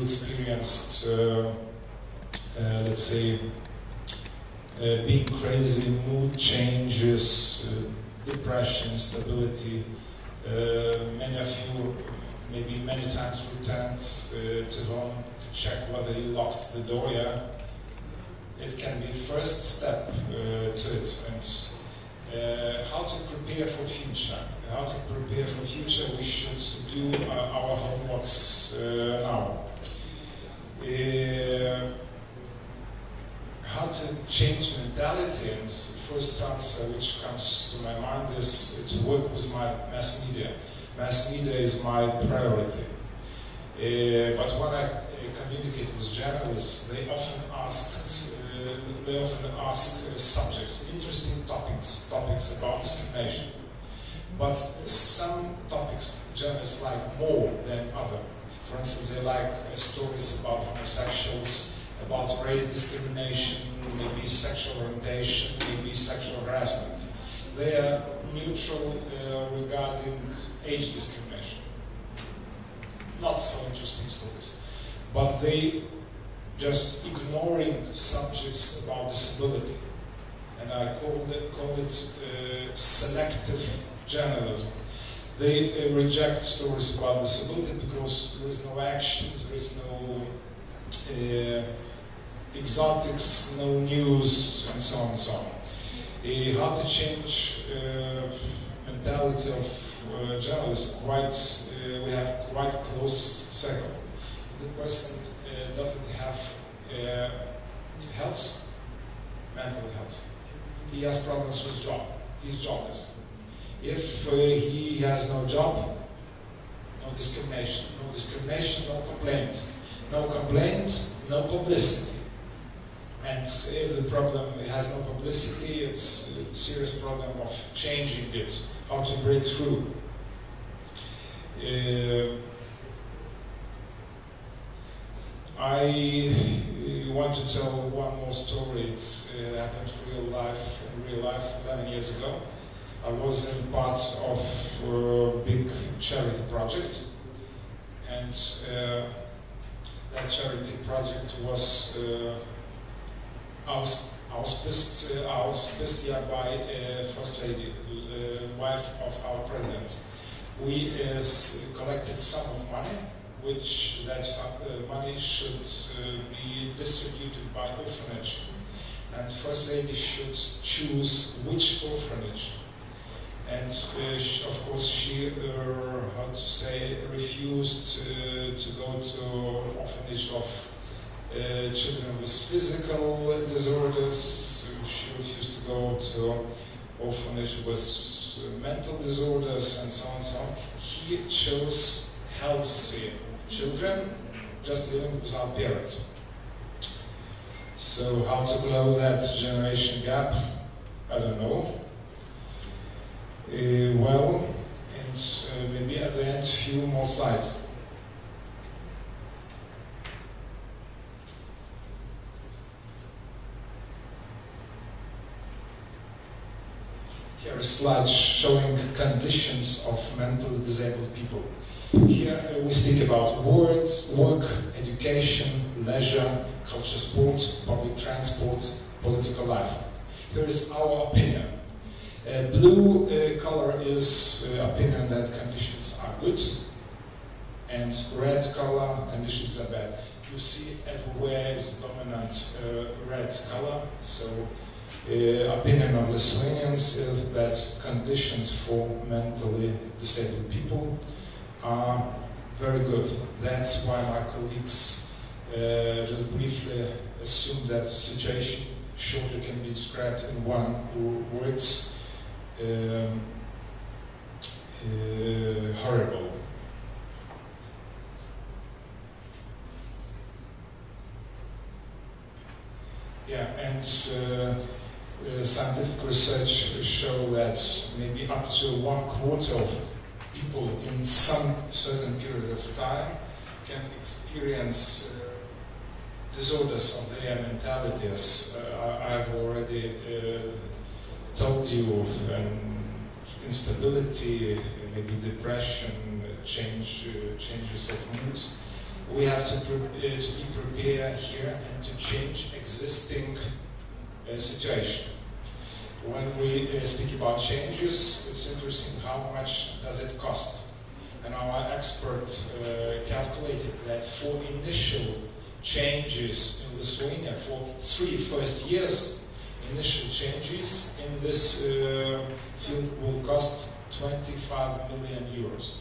you experienced, let's say, being crazy, mood changes, depression, instability. Many of you maybe many times returned to home to check whether you locked the door. Yeah, it can be first step to it. And how to prepare for future? How to prepare for future? We should do our homeworks now. How to change mentality? And the first answer which comes to my mind is to work with my mass media. Mass media is my priority. But when I communicate with journalists, they often ask subjects, interesting topics about discrimination. But some topics journalists like more than others. For instance, they like stories about homosexuals, about race discrimination, maybe sexual orientation, maybe sexual harassment. They are neutral regarding age discrimination. Not so interesting stories. But they just ignoring subjects about disability. And I call it selective journalism. They reject stories about disability because there is no action, there is no exotics, no news, and so on and so on. How to change mentality of journalists? We have quite close circle. The person doesn't have health, mental health. He has problems with job. He's jobless. If he has no job, no discrimination. No discrimination, no complaint. No complaint, no publicity. And if the problem has no publicity, it's a serious problem of changing it, how to break through. I want to tell one more story. It's happened in real life 11 years ago. I was in part of a big charity project, and that charity project was auspiced by First Lady, wife of our President. We collected some of money, which that money should be distributed by orphanage. And First Lady should choose which orphanage. And of course she, refused to go to orphanage of children with physical disorders. She refused to go to orphanage with mental disorders and so on and so on. He chose healthy children just living without parents. So how to close that generation gap? I don't know. Well, and maybe at the end, a few more slides. Here is a slide showing conditions of mentally disabled people. Here we speak about work, education, leisure, culture, sports, public transport, political life. Here is our opinion. Blue color is opinion that conditions are good, and red color conditions are bad. You see everywhere is dominant red color, so opinion of Lithuanians is that conditions for mentally disabled people are very good. That's why my colleagues just briefly assume that situation shortly can be described in one word. Horrible. Yeah, and scientific research show that maybe up to 1/4 of people in some certain period of time can experience disorders of their mentality, as I've already told you, instability, maybe depression, changes of mood. we have to be prepared here and to change existing situation. When we speak about changes, it's interesting how much does it cost. And our expert calculated that for initial changes in Lithuania, for 3 first years, initial changes in this field will cost 25 million euros.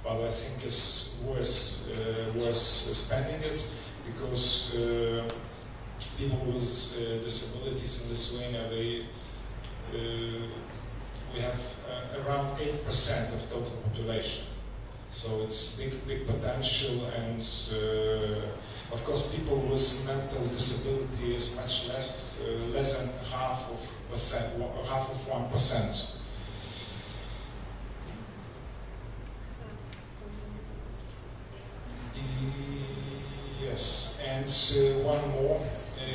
But I think it's worth spending it, because people with disabilities in Lithuania, we have around 8% of total population. So it's big potential, and of course people with mental disability is much less than half of 1%. Yes, and one more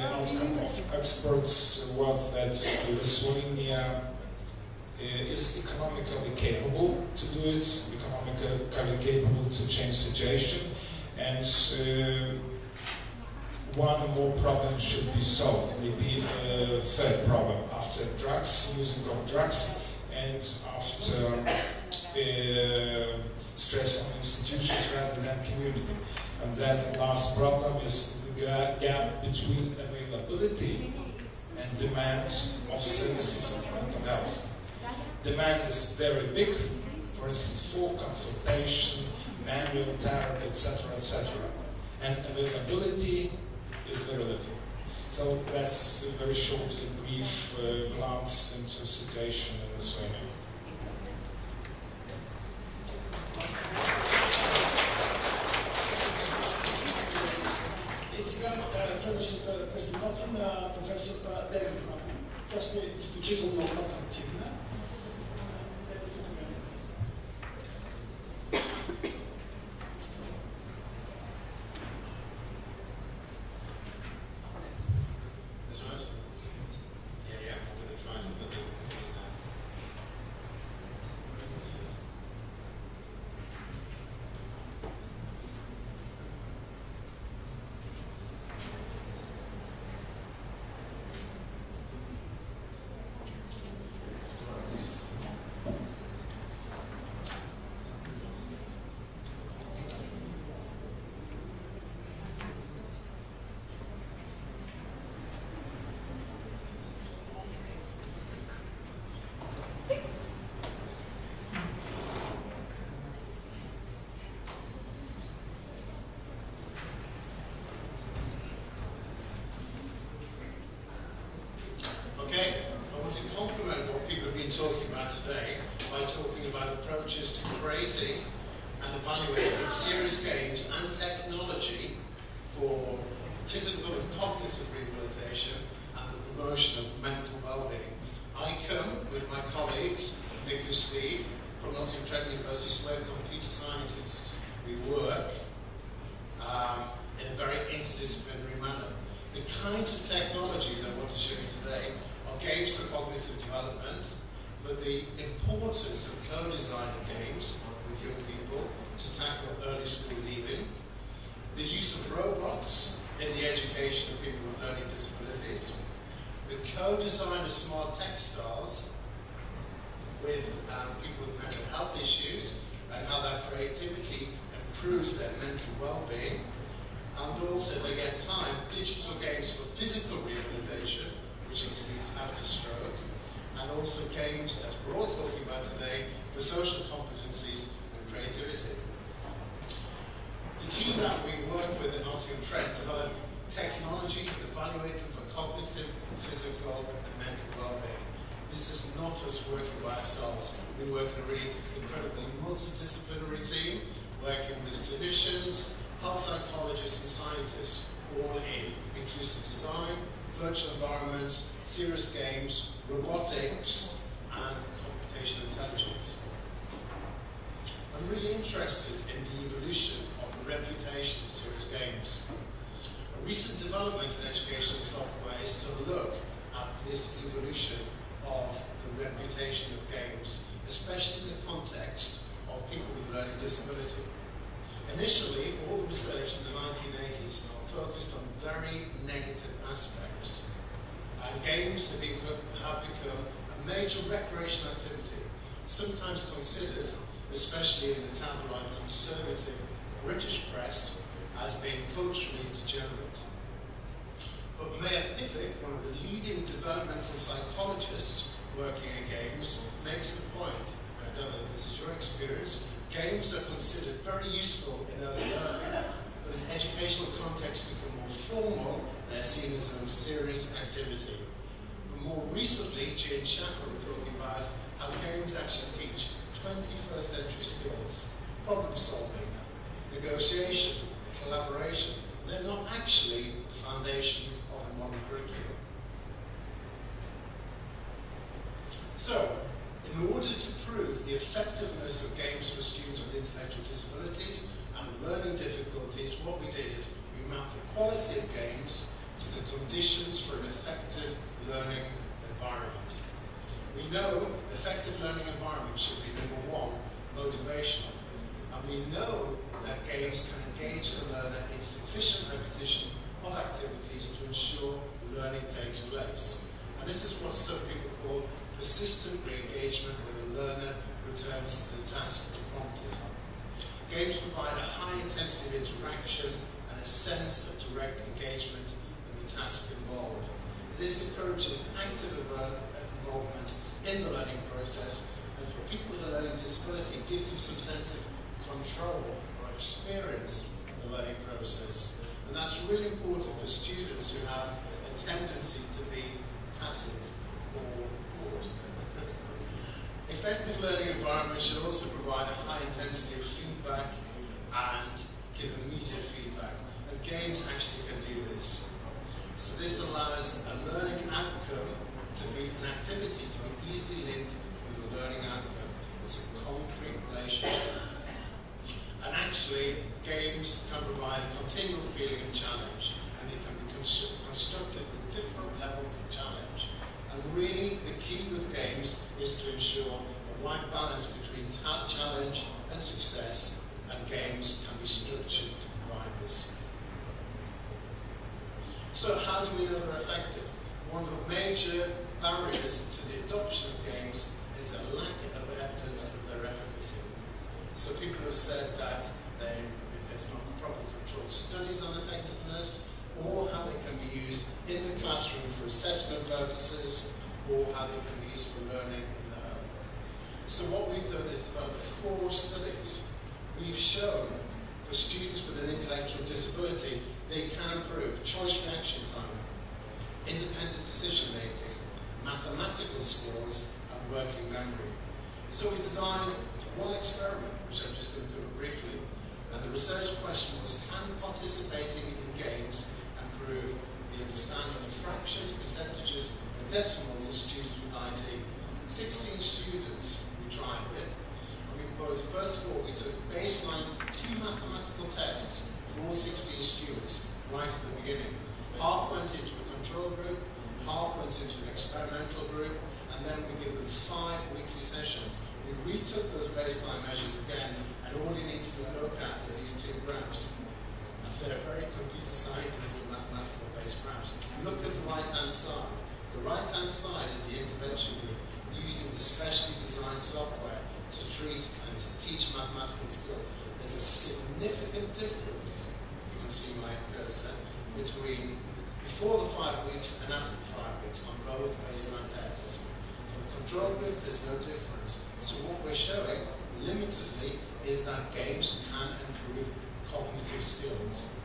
outcome of experts was that Lithuania is economically capable to do it, economically capable to change situation, and one more problem should be solved, maybe a third problem after drugs, using of drugs, and after stress on institutions rather than community. And that last problem is the gap between availability and demand of services of mental health. Demand is very big, for instance, for consultation, manual therapy, etc., etc. And availability is very little. So that's a very short and brief glance into the situation in Lithuania. Сега следващата презентация на професор Девин. Тя ще е изключително атрактивна. Okay, I want to complement what people have been talking about today by talking about approaches to creating and evaluating serious games and technology for physical and cognitive rehabilitation and the promotion of mental well-being. I come with my colleagues, Nick and Steve, from Trent University, so we're computer scientists. We work in a very interdisciplinary manner. The kinds of technologies I want to show you today are games for cognitive development, but the importance of co-design of games with young people to tackle early school leaving, the use of robots in the education of people with learning disabilities, the co-design of smart textiles with people with mental health issues and how that creativity improves their mental well-being, and also they get time, digital games for physical rehabilitation, which includes after stroke, and also games, as we're all talking about today, for social competencies and creativity. The team that we work with in Trent developed technologies that evaluate them for cognitive, physical, and mental well-being. This is not us working by ourselves. We work in a really incredibly multidisciplinary team, working with clinicians, health psychologists and scientists, all in inclusive design, virtual environments, serious games, robotics, and computational intelligence. I'm really interested in the evolution of the reputation of serious games. A recent development in educational software is to look at this evolution of the reputation of games, especially in the context of people with learning disability. Initially, all the research in the 1980s focused on very negative aspects. And games have become a major recreational activity, sometimes considered, especially in the tabloid conservative British press, as being culturally degenerate. But Mayor Pivick, one of the leading developmental psychologists working in games, makes the point, I don't know if this is your experience, games are considered very useful in early learning, but as educational contexts become more formal, they're seen as a serious activity. But more recently, Jean Schaffer was talking about how games actually teach 21st century skills, problem solving, negotiation, collaboration. They're not actually the foundation of the modern curriculum. So, in order to prove the effectiveness of games for students with intellectual disabilities and learning difficulties, what we did is we mapped the quality of games to the conditions for an effective learning environment. We know effective learning environment should be, number one, motivational. And we know that games can engage the learner in sufficient repetition of activities to ensure learning takes place. And this is what some people call persistent re-engagement, where the learner returns to the task when prompted. Games provide a high intensity of interaction and a sense of direct engagement in the task involved. This encourages active involvement in the learning process, and for people with a learning disability, gives them some sense of control or experience in the learning process. And that's really important for students who have a tendency to be passive or bored. Effective learning environments should also provide a high intensity of feedback and give immediate feedback. And games actually can do this. So this allows a learning outcome to be an activity to be easily linked with a learning outcome. It's a concrete relationship. And actually, games can provide a continual feeling of challenge, and they can be constructed with different levels of challenge. And really, the key with games is to ensure a right balance between challenge and success, and games can be structured to provide this. So how do we know they're effective? One of the major barriers to the adoption of games is the lack of evidence of their efficacy. So people have said that there's not properly controlled studies on effectiveness, or how they can be used in the classroom for assessment purposes, or how they can be used for learning in the home. So what we've done is develop 4 studies. We've shown for students with an intellectual disability, they can improve choice reaction time, independent decision making, mathematical skills, and working memory. So we designed one experiment, which I'm just going to do briefly, and the research question was, can participating in games improve the understanding of fractions, percentages, and decimals of students with IT? 16 students we tried with, and we proposed, first of all, we took baseline 2 mathematical tests for all 16 students right at the beginning. Half went into a control group, half went into an experimental group, and then we give them 5 weekly sessions. We retook those baseline measures again, and all you need to look at is these 2 graphs. And they're very computer scientist and mathematical-based graphs. Look at the right-hand side. The right-hand side is the intervention group using the specially designed software to treat and to teach mathematical skills. There's a significant difference, you can see my cursor, between before the 5 weeks and after the 5 weeks on both baseline tests. For the control group, there's no difference. So what we're showing, limitedly, is that games can improve cognitive skills.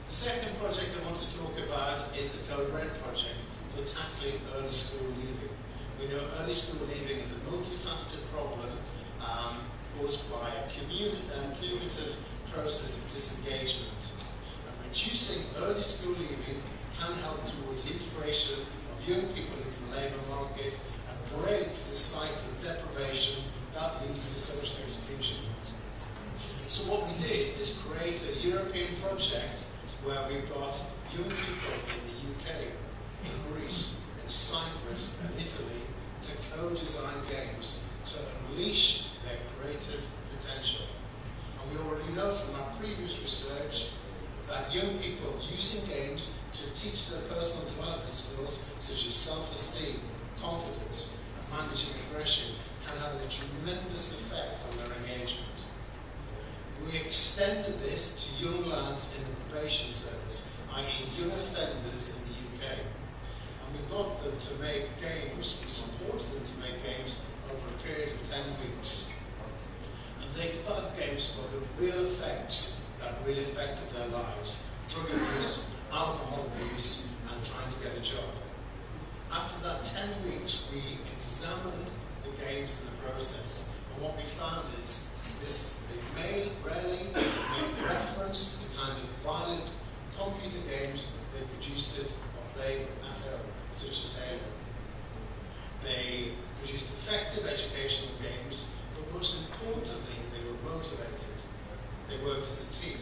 The second project I want to talk about is the Code Red project for tackling early school leaving. We know early school leaving is a multifaceted problem caused by a cumulative process of disengagement. And reducing early school leaving can help towards the integration of young people into the labour market and break the cycle of deprivation that leads to social exclusion. So what we did is create a European project where we've got young people in the UK, in Greece, in Cyprus and Italy to co-design games to unleash their creative potential. And we already know from our previous research that young people using games to teach their personal development skills such as self-esteem, confidence, and managing aggression can have a tremendous effect on their engagement. We extended this to young lads in the probation service, i.e. young offenders in the UK. And we got them to make games, we supported them to make games over a period of 10 weeks. And they developed games for the real effects that really affected their lives: drug abuse, alcohol abuse, and trying to get a job. After that 10 weeks, we examined the games and the process. And what we found is they rarely made reference to the kind of violent computer games they produced it or played at home, such as Halo. They produced effective educational games, but most importantly, they were motivated. They worked as a team,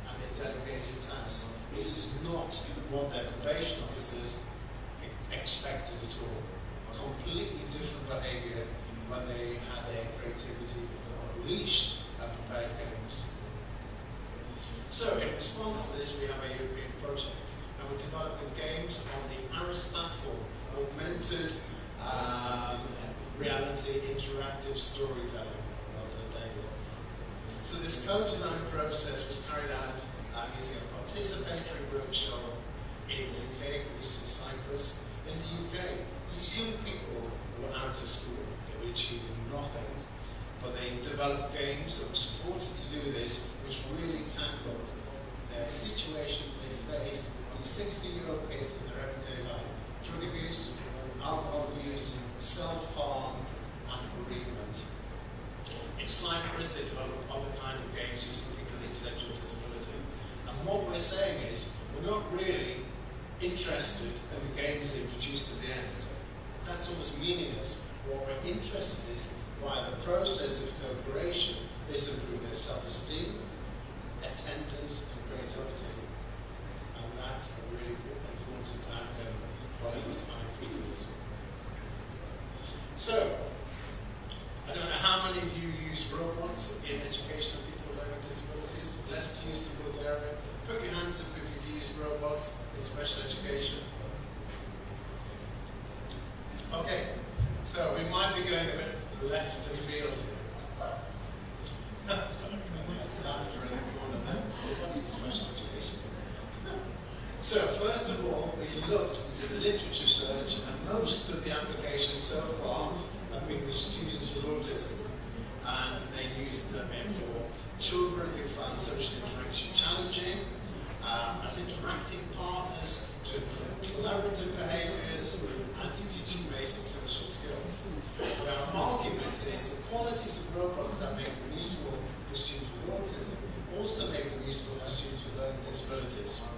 and they delegated tasks. This is not what their probation officers expected at all. Completely different behaviour when they had their creativity unleashed and prepared games. So, in response to this, we have a European project, and we're developing games on the ARIS platform, augmented reality interactive storytelling. So this co-design process was carried out using a participatory workshop in the UK, Greece and Cyprus. In the UK, these young people were out of school. They were achieving nothing, but they developed games that were supported to do this, which really tackled their situations they faced with 16-year-old kids in their everyday life: drug abuse, alcohol abuse, self-harm, and bereavement. In Cyprus, they developed other kind of games using people with intellectual disability. And what we're saying is, we're not really interested in the games they produced at the end. That's almost meaningless. What we're interested in is, by the process of cooperation, this improves their self-esteem, attendance, and creativity. And that's a really important outcome for these time figures. So, I don't know how many of you use robots in education of people with learning disabilities. Less used in Bulgaria. Put your hands up if you've used robots in special education. Okay, so we might be going a bit left of field here. Laughter in the corner there. Robots in special education. So, first of all, we looked into the literature search, and most of the applications so far have been with students with autism, and they used them for children who found social interaction challenging, as interacting partners to collaborative behaviours, and to teaching basic social skills. But our argument is the qualities of robots that make them useful for students with autism also make them useful for students with learning disabilities.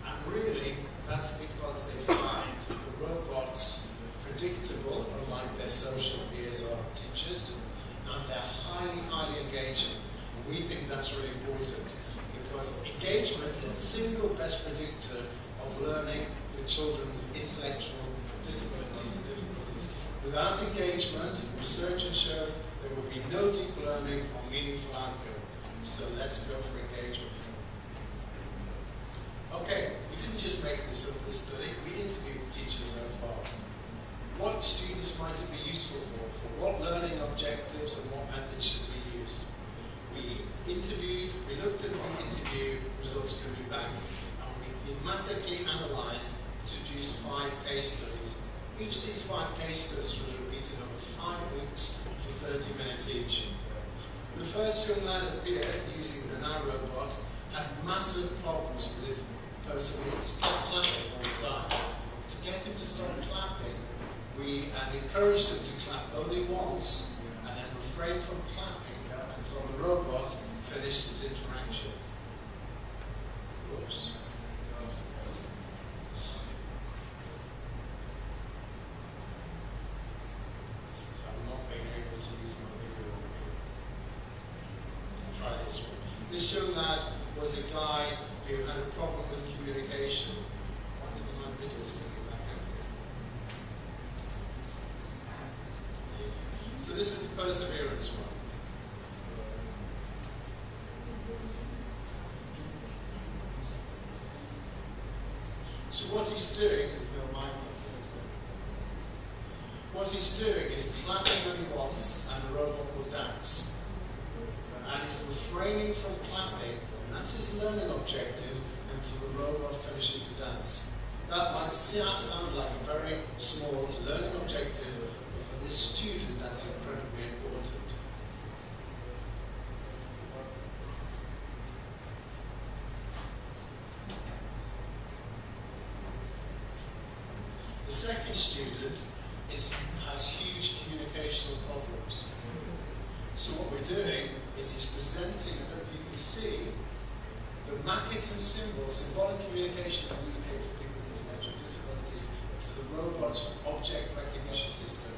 And really, that's because they find the robots predictable, unlike their social peers or teachers, and they're highly, highly engaging. And we think that's really important, because engagement is the single best predictor of learning with children with intellectual disabilities and difficulties. Without engagement, research has shown there will be no deep learning or meaningful outcome. So let's go for engagement. Okay, we didn't just make this up, this study, we interviewed the teachers so far. What students might it be useful for what learning objectives and what methods should be used. We looked at the interview results coming back, and we thematically analysed and produced 5 case studies. Each of these 5 case studies was repeated over 5 weeks for 30 minutes each. The first young lad up here, using the Now robot, had massive problems with the person who was clapping all the time. To get him to stop clapping, we encouraged him to clap only once, and then refrain from clapping until the robot finished its interaction. Whoops. So I'm not being able to use my video over here. I'll try this one. This young lad was a guy who had a problem with communication. Why did my video sticking back out here? So So this is the perseverance one. So what he's doing is no mind. What he's doing is clapping only once, and the robot will dance. And he's refraining from clapping, and that's his learning objective, until the robot finishes the dance. That might sound like a very small learning objective, but for this student, that's incredibly important. The second student has huge communicational problems. So what we're doing is he's presenting, I don't know if you can see, the Mackinton symbol, symbolic communication in the UK for people with intellectual disabilities, to the robot's object recognition system.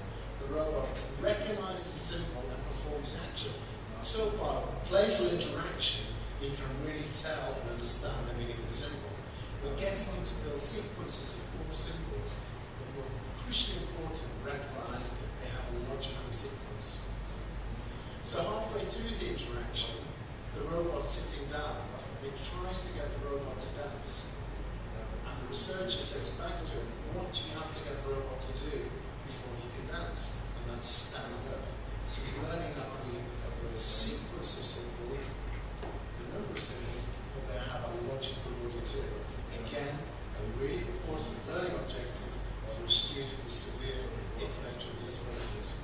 The robot recognizes the symbol and performs action. So far, playful interaction, he can really tell and understand the meaning of the symbol. We're getting him to build sequences of 4 symbols that were crucially important, recognize that they have a logical sequence. So halfway through the interaction, the robot sitting down, it tries to get the robot to dance. And the researcher says back to him, what do you have to get the robot to do before he can dance? And that's stand up. So he's learning not only the sequence of symbols, the number of symbols, but they have a logical order too. Again, a really important learning objective for a student with severe intellectual disabilities.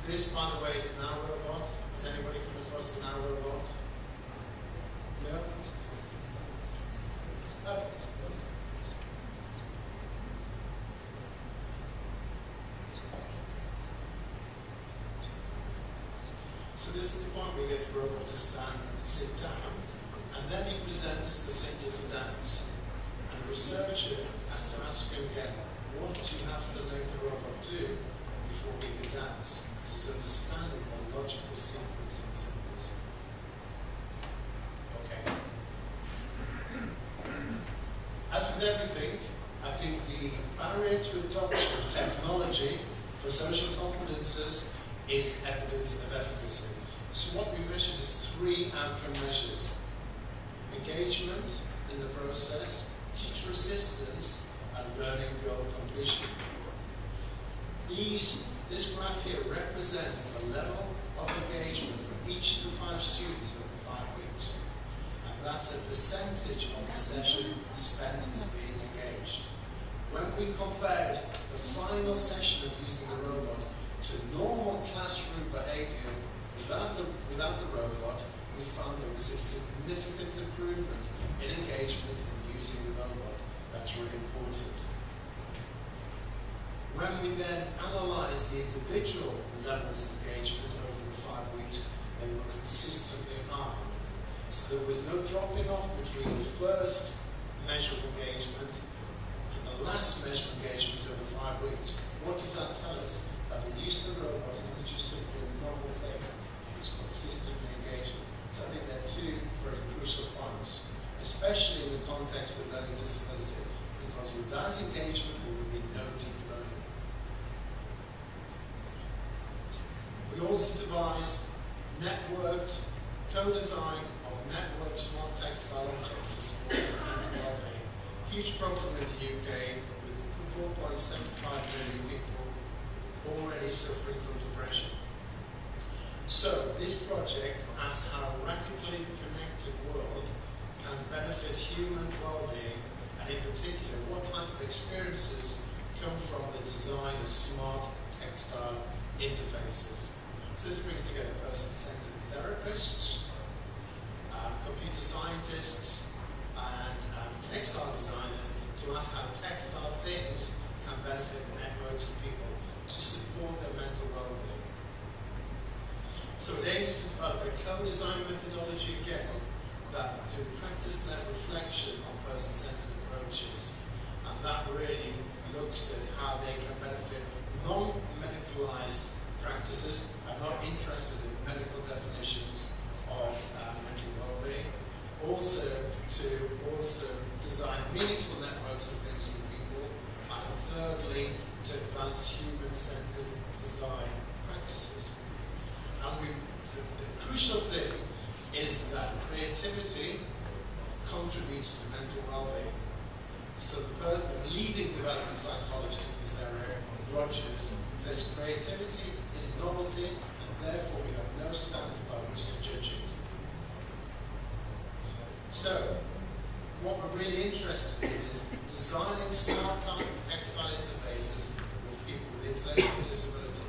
This, by the way, is the Now robot. Has anybody come across the Now robot? No? So this is the point where he gets the robot to stand and sit down, and then he presents the symbol for dance. And the researcher has to ask him again, what do you have to make the robot do before he can dance? So it's understanding the logical sequence and symbols. Okay. As with everything, I think the barrier to adoption of technology for social competences is evidence of efficacy. So what we measured is 3 outcome measures: engagement in the process, teacher assistance, and learning goal completion. This graph here represents the level of engagement for each of the 5 students over the 5 weeks. And that's a percentage of the session spent as being engaged. When we compared the final session of using the robot to normal classroom behavior without the robot, we found there was a significant improvement in engagement in using the robot. That's really important. When we then analysed the individual levels of engagement over the 5 weeks, they were consistently high. So there was no dropping off between the first measure of engagement and the last measure of engagement over 5 weeks. What does that tell us? That the use of the robot isn't just simply a novel thing, it's consistently engaging. So I think they're 2 very crucial points, especially in the context of learning disability, because without engagement there would be no deep learning. We also devise networked co-design of networked smart textile objects to support mental well-being. Huge problem in the UK with 4.75 million people already suffering from depression. So this project asks how a radically connected world can benefit human well-being, and in particular what type of experiences come from the design of smart textile interfaces. So this brings together person-centered therapists, computer scientists, and textile designers to ask how textile things can benefit networks of people to support their mental well-being. So it aims to develop a co-design methodology again that to practice that reflection on person-centered approaches, and that really looks at how they can benefit non-medicalized practices. I'm not interested in medical definitions of mental well-being. Also to design meaningful networks of things with people, and thirdly the crucial thing is that creativity contributes to mental well-being. So the leading development psychologist in this area, Rogers, says creativity is novelty, and therefore we have no standard by which to judge it. So, what we're really interested in is designing smart textile interfaces with people with intellectual disability.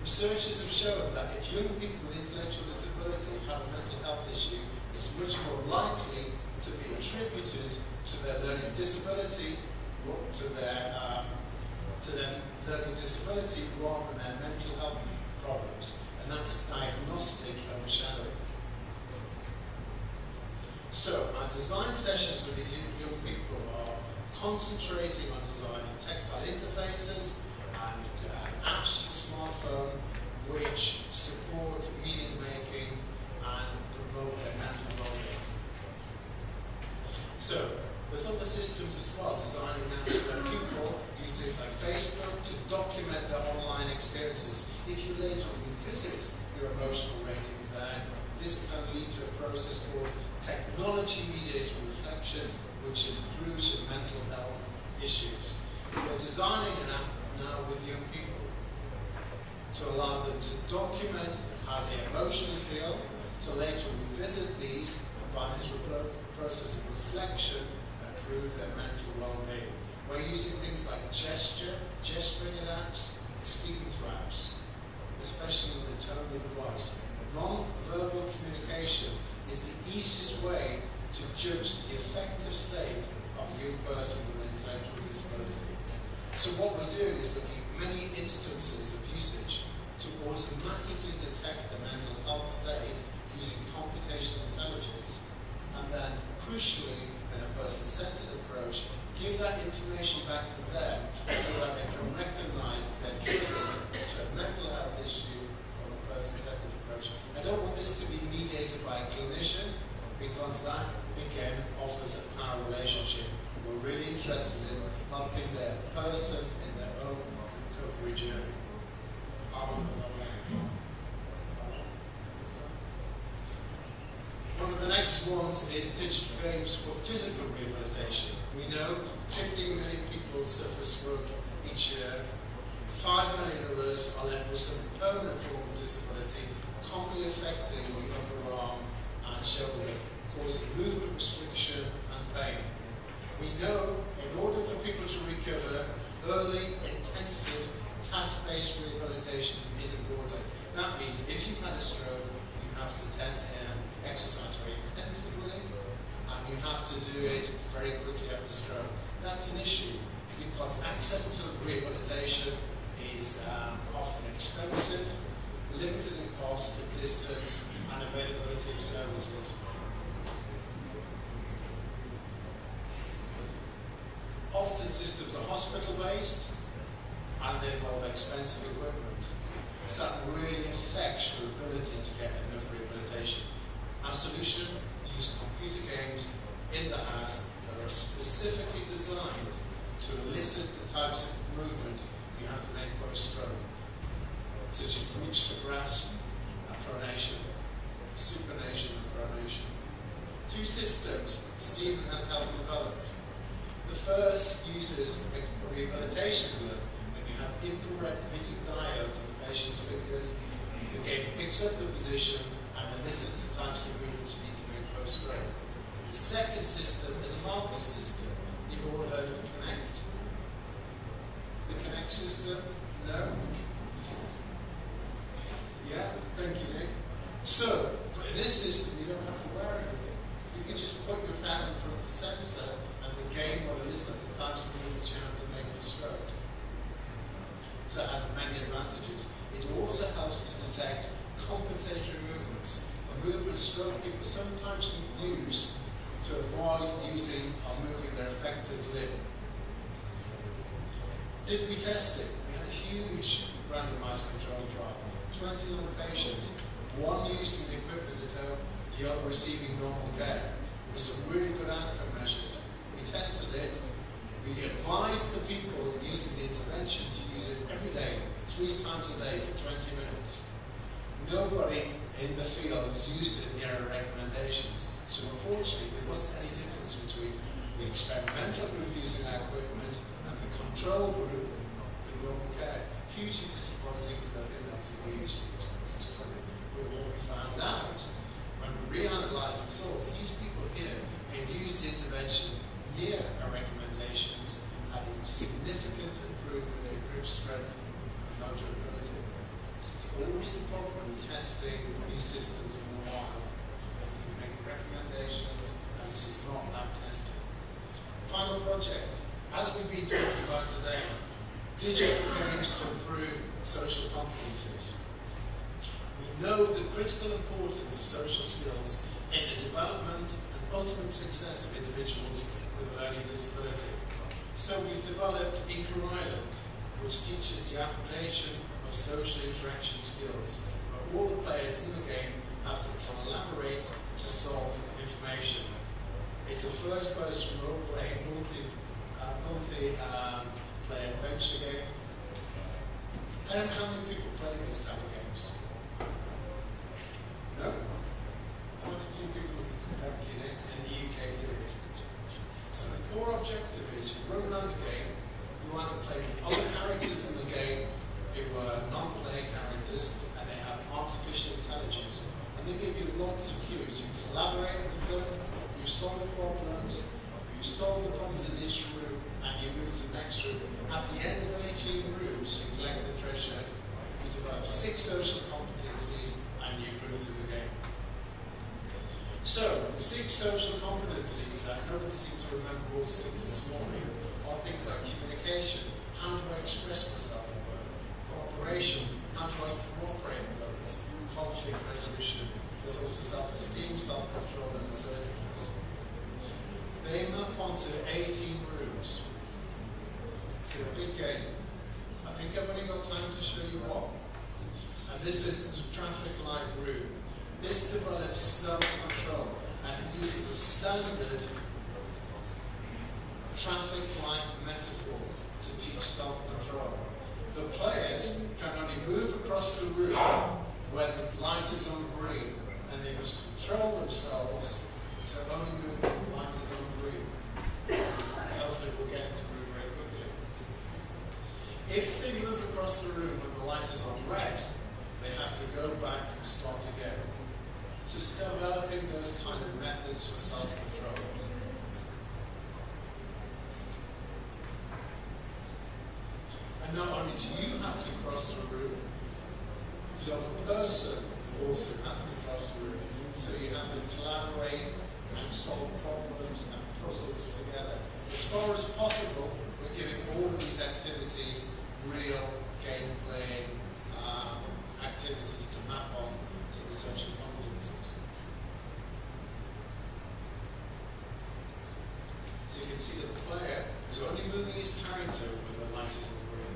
Researchers have shown that if young people with intellectual disability have a mental health issue, it's much more likely to be attributed to their learning disability, to their learning disability rather than their mental health problems. And that's diagnostic overshadowing. So, our design sessions with the young people are concentrating on designing textile interfaces and apps for smartphone which support meaning making and promote their mental well-being. So, there's other systems as well, designing apps where people use things like Facebook to document their online experiences. If you later revisit your emotional ratings there, this can lead to a process called technology-mediated reflection, which improves your mental health issues. We're designing an app now with young people to allow them to document how they emotionally feel, so later revisit these and by this process of reflection, improve their mental well-being. We're using things like gesturing in apps, speaking to apps, especially with the tone of the voice. Non-verbal communication is the easiest way to judge the effective state of a young person with an intellectual disability. So what we do is looking at many instances of usage to automatically detect the mental health state using computational intelligence, and then crucially, in a person-centered approach, give that information back to them so that they can recognize their triggers to a mental health issue from a person-centered approach. I don't want this to be mediated by a clinician because that, again, offers a power relationship. We're really interested in helping their person in their own recovery journey. One of the next ones is digital games for physical rehabilitation. We know 15 million people suffer stroke each year. 5 million others are left with some permanent form of disability, commonly affecting the upper arm and shoulder, causing movement restriction and pain. We know in order for people to recover, early, intensive, task-based rehabilitation is important. That means if you've had a stroke, you have to exercise very intensively, and you have to do it very quickly after stroke. That's an issue because access to rehabilitation is often expensive, limited in cost, distance, and availability of services. Often systems are hospital-based, and they involve expensive equipment. So that really affects your ability to get enough rehabilitation. Our solution, use computer games in the house that are specifically designed to elicit the types of movement you have to make post-stroke, such as reach to grasp, pronation, supination, and pronation. Two systems Stephen has helped develop. The first uses a rehabilitation glove, and you have infrared emitting diodes on the patient's fingers. The game picks up the position and elicits the types of movements you need to make post-stroke. The second system is a marking system. You've all heard of Connect? The Connect system? No? Yeah, thank you, Nick. So, in this system, you don't have to wear anything. You can just put your hand in front of the sensor, and the game will elicit the types of movements you have to make for stroke. So it has many advantages. It also helps to detect compensatory movements. A movement stroke people sometimes use to avoid using or moving their affected limb. Did we test it? We had a huge randomized control trial. 21 patients, one using the equipment at home, the other receiving normal care, with some really good outcome measures. We tested it. We advised the people using the intervention to use it every day, 3 times a day for 20 minutes. nobody in the field used it near recommendations. So unfortunately, there wasn't any difference between the experimental group using our equipment and the control group with global care. Hugely disappointing because I think that was a hugely expensive study. But what we found out, when we reanalyzed the results, these people here had used the intervention near our recommendations, having significant improvement in group strength and motor ability. So it's always the problem with testing these systems in the wild. We make recommendations, and this is not lab testing. Final project. As we've been talking about today, digital games to improve social competences. We know the critical importance of social skills in the development and ultimate success of individuals with a learning disability. So we've developed Inca Island, which teaches the application of social interaction skills, where all the players in the game have to collaborate to solve information. It's a first-person role-playing, multi-player adventure game. I don't know how many people play these kind of games. No? Quite a few people in the UK do. So the core objective is you run another game, you either play with other characters in the game who are non-player characters, and they have artificial intelligence, and they give you lots of cues. You collaborate with them, you solve problems, you solve the problems in each room, and you move to the next room. At the end of 18 rooms, you collect the treasure, you develop 6 social competencies, and you move through the game. So, the 6 social competencies that nobody seems to remember all 6 this morning are things like communication, how do I express myself at work, cooperation, how do I cooperate with others, conflict resolution, there's also self-esteem, self-control, and assertiveness. They map onto 18 rooms. It's a big game. I think I've only got time to show you what. And this is the traffic light room. This develops self-control and uses a standard traffic light metaphor to teach self-control. The players can only move across the room when the light is on green, and they must control themselves to only move when the light is on green. Hopefully we'll get into the room very quickly. If they move across the room when the light is on red, they have to go back and start again. So it's developing those kind of methods for self-control. And not only do you have to cross the room, the other person also has to cross the room. So you have to collaborate and solve problems and puzzles together. As far as possible, we're giving all of these activities real game-playing activities to map on to the social competencies. So you can see that the player is only moving his character when the light is on green.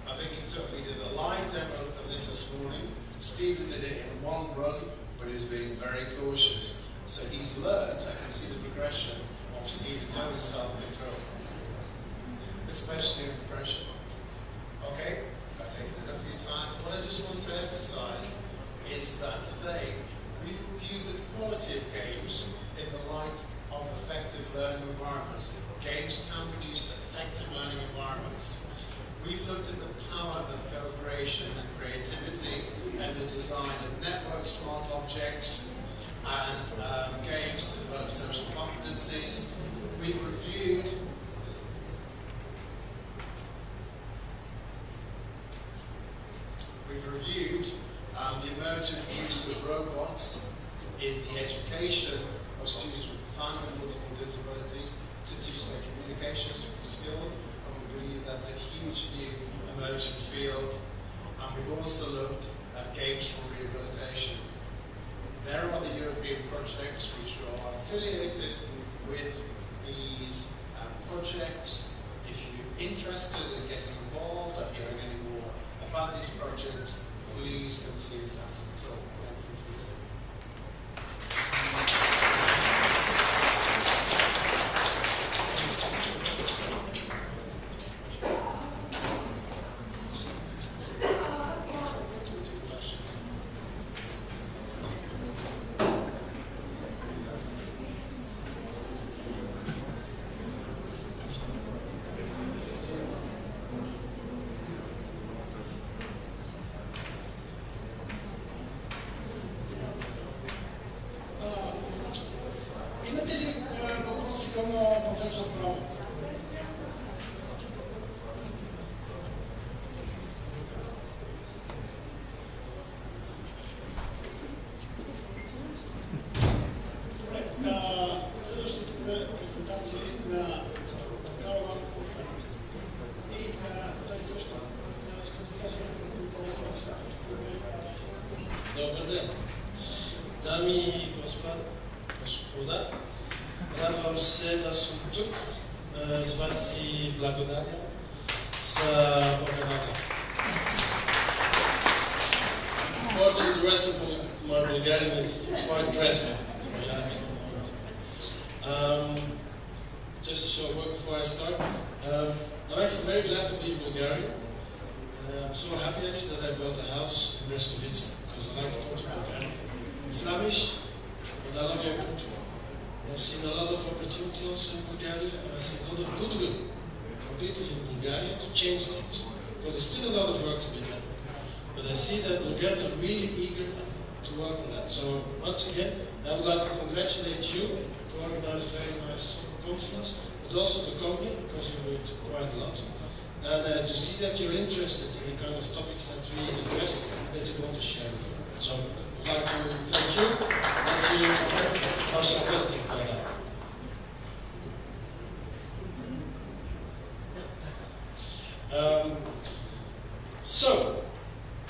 I think we did a live demo of this morning. Stephen did it in one run, but he's being very cautious. So he's learned, I can see the progression of Stephen's own self-control, especially under pressure. Okay, I've taken enough of your time. What I just want to emphasize is that today we've reviewed the quality of games in the light of effective learning environments. Games can produce effective learning environments. We've looked at the power of cooperation and creativity and the design of network smart objects and games to develop social competencies. We've reviewed the emergent use of robots in the education of students with profound and multiple disabilities to teach their communication skills, and we believe that's a huge new emergent field. And we've also looked at games for rehabilitation. There are the European projects which are affiliated with these projects. If you're interested in getting involved or hearing any more about these projects, please come see us after the talk. Thank you for listening. Dami и господа, радвам се да съм тук. С вас и благодаря за поканата. Unfortunately, the rest of my Bulgarian is quite dreadful. Just a short word before I start. I'm very glad to be in Bulgaria. I'm so happy actually that I bought a house in Brestovica because I like to go to Bulgaria. I'm Flemish, but I love your country. I've seen a lot of opportunity also in Bulgaria, and I've seen a lot of goodwill for people in Bulgaria to change things. Because there's still a lot of work to be done. But I see that Bulgarians are really eager to work on that. So once again, I would like to congratulate you to organize a very nice conference, but also to come here because you do it quite a lot. And to see that you're interested in the kind of topics that we address that you want to share with you. So I'd like to thank you that you are so positive by that. So,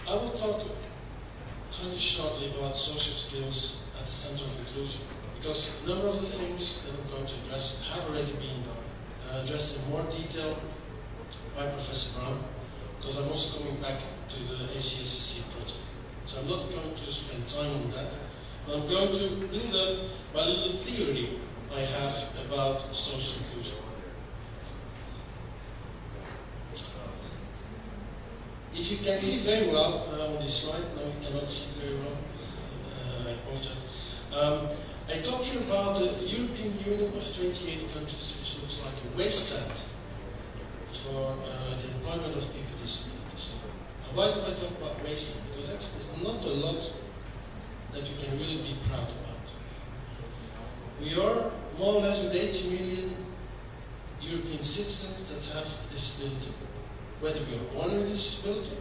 I will talk kind of shortly about social skills at the center of inclusion, because a number of the things that I'm going to address have already been addressed in more detail by Professor Brown, because I'm also coming back to the ISSCC project. So I'm not going to spend time on that, but I'm going to build up my little theory I have about social inclusion. If you can see very well on this slide, no, you cannot see very well, I apologize. I talk here about the European Union of 28 countries, which looks like a wasteland for the employment of people with disabilities. And why do I talk about wasteland? Because actually there's not a lot that you can really be proud about. We are more or less with 80 million European citizens that have a disability. Whether we are born with a disability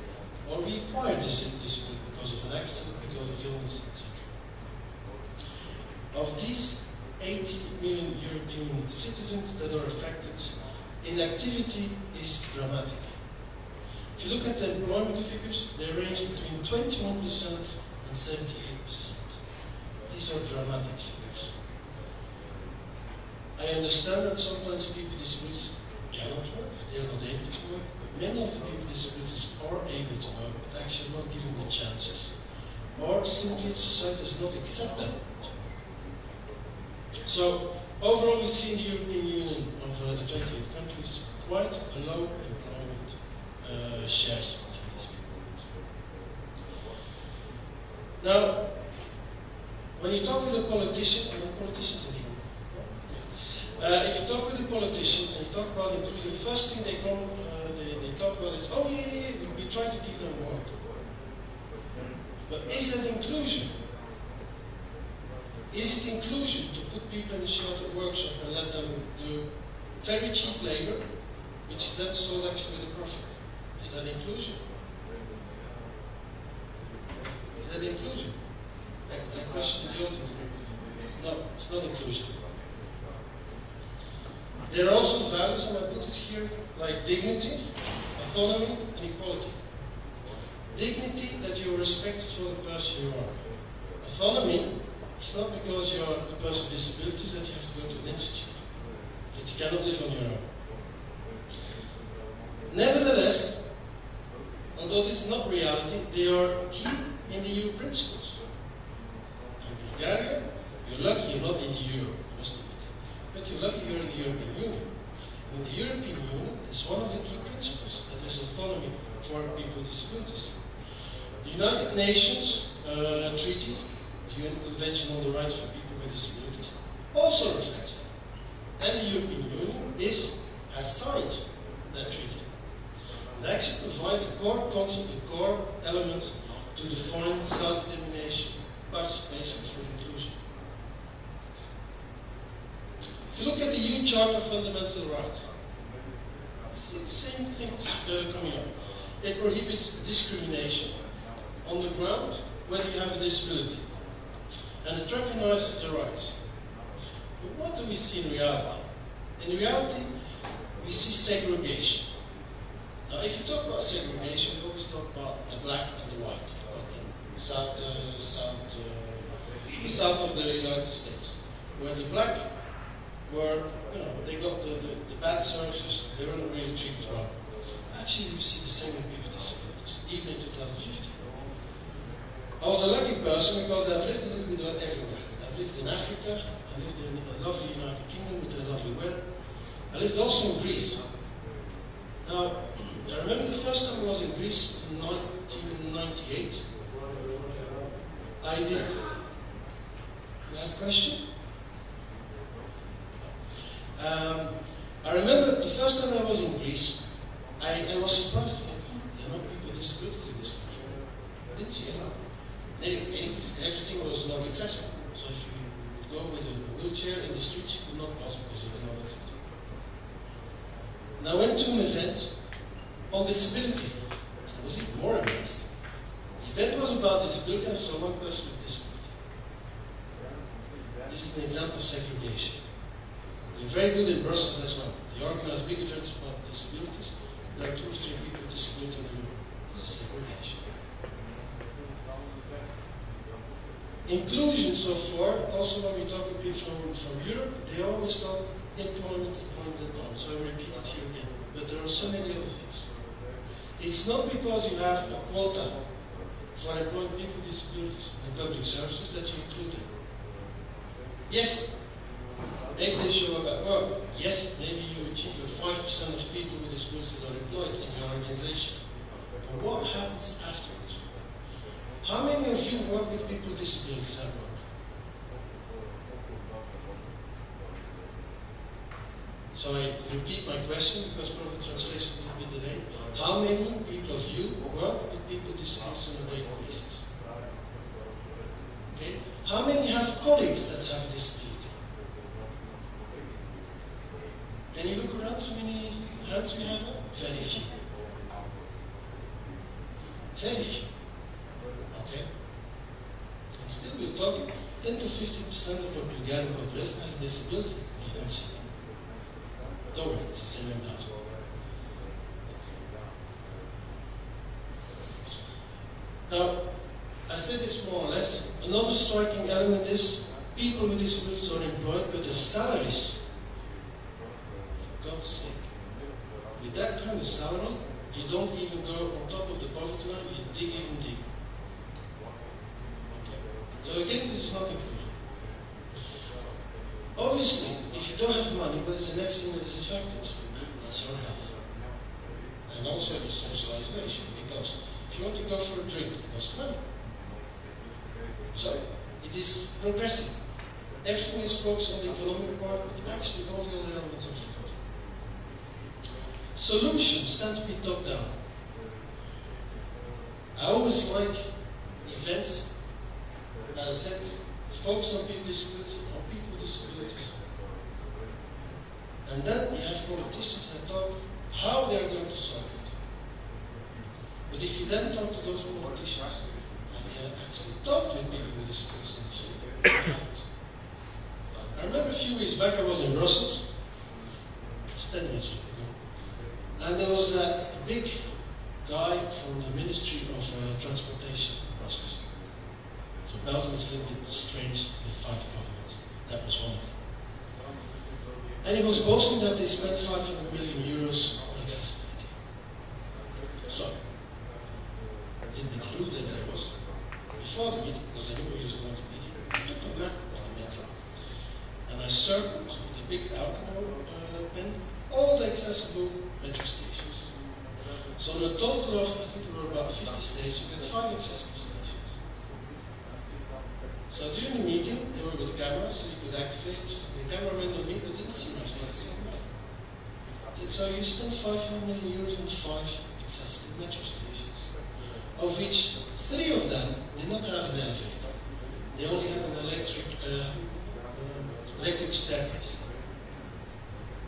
or we acquire this disability because of an accident, because of illness, etc. Of these 80 million European citizens that are affected, inactivity is dramatic. If you look at the employment figures, they range between 21% and 78%. These are dramatic figures. I understand that sometimes people with disabilities cannot work, they are not able to work. Many of the people with disabilities are able to work, but actually not given the chances. Or simply society does not accept them. So, overall we see in the European Union of the 28 countries quite a low employment shares. Now, when you talk with a politician, and the politicians in the room, if you talk with a politician and you talk about inclusion, the first thing they talk about is, oh yeah, we try to give them work. But is that inclusion? Is it inclusion to put people in a sheltered workshop and let them do very cheap labor, which is then sold actually with a profit? Is that inclusion? Is that inclusion? I question the audience. No, it's not inclusion. There are also values, and I put it here, like dignity, autonomy, and equality. Dignity, that you are respected for the person you are. Autonomy, it's not because you are a person with disabilities that you have to go to an institute. That you cannot live on your own. Nevertheless, although this is not reality, they are key in the EU principles. In Bulgaria, you're lucky you're not in the Euro. But you're lucky you're in the European Union. In the European Union, it's one of the key principles that there's autonomy for people with disabilities. The United Nations Treaty, the UN Convention on the Rights for People with Disabilities, also reflects that. And the European Union has signed that treaty. They actually provide the core concept, the core elements to define self-determination, participation, for inclusion. If you look at the EU Charter of Fundamental Rights, you see the same things coming up. It prohibits discrimination on the ground whether you have a disability. And it recognizes the rights. But what do we see in reality? In reality, we see segregation. Now, if you talk about segregation, you always talk about the black and the white. Okay. the south of the United States, where the black were, they got the bad services, they weren't really treated well. Actually, you see the same with people with disabilities, even in 2015. I was a lucky person because I've lived a little bit everywhere. I've lived in Africa, I lived in a lovely United Kingdom with a lovely weather. I lived also in Greece. Now, I remember the first time I was in Greece in 1998. I did. You have a question? I remember the first time I was in Greece, I was surprised. There are no people with disabilities in this country. Didn't see everything was not accessible. So if you would go with a wheelchair in the streets, you could not pass because it was not accessible. And I went to an event on disability, and I was even more amazed. The event was about disability, and I saw one person with disability. This is an example of segregation. They're very good in Brussels as well. They organize big events about disabilities. There are 2 or 3 people with disabilities in the room. This is segregation. Inclusion so far, also when we talk to people from Europe, they always talk employment. So I repeat it here again. But there are so many other things. It's not because you have a quota for employing people with disabilities in public services that you include them. Yes, maybe they show up at work. Yes, maybe you achieve that 5% of people with disabilities are employed in your organization. But what happens afterwards? How many of you work with people with disabilities at work? So I repeat my question because probably translation will be delayed. How many people of you work with people with disabilities on a daily basis? Okay. How many have colleagues that have a disability? Can you look around how many hands we have? Very few. Very few. Okay. And still we're talking 10 to 15% of our Bulgarian population has a disability. You don't see them. Don't worry, it's the same amount. Now, I said this more or less. Another striking element is people with disabilities are employed, but their salaries, for God's sake, with that kind of salary, you don't even go on top of the poverty line, you dig even deeper. Okay. So again, this is not inclusion. Obviously, if you don't have money, what is the next thing that is affected? It's your health. And also your socialization, because if you want to go for a drink, it costs money. So, it is progressive. Everything is focused on the economic part, but actually all the other elements are forgotten. Solutions tend to be top-down. I always like events, as I said, focus on people with disabilities. And then you have politicians that talk how they are going to solve it. But if you then talk to those politicians, and you actually talk with people with disabilities in the field, I remember a few weeks back I was in Brussels, it's 10 years ago, and there was a big guy from the Ministry of Transportation in Brussels. So Belgium is a little bit strange with 5 governments. That was one of them. And he was boasting that they spent 500 million euros on accessibility. So, a little bit rude as I was, before the meeting, because I knew he was going to be here, I took a map of the metro. And I circled with a big alcohol pen all the accessible metro stations. So in a total of, I think there were about 50 stations, we had 5 accessible stations. So during the meeting, they were with cameras, so you could activate. The camera went on me, but didn't see my face. I said, so you spent 500 million euros on 5 accessible metro stations, of which 3 of them did not have an elevator. They only had an electric staircase.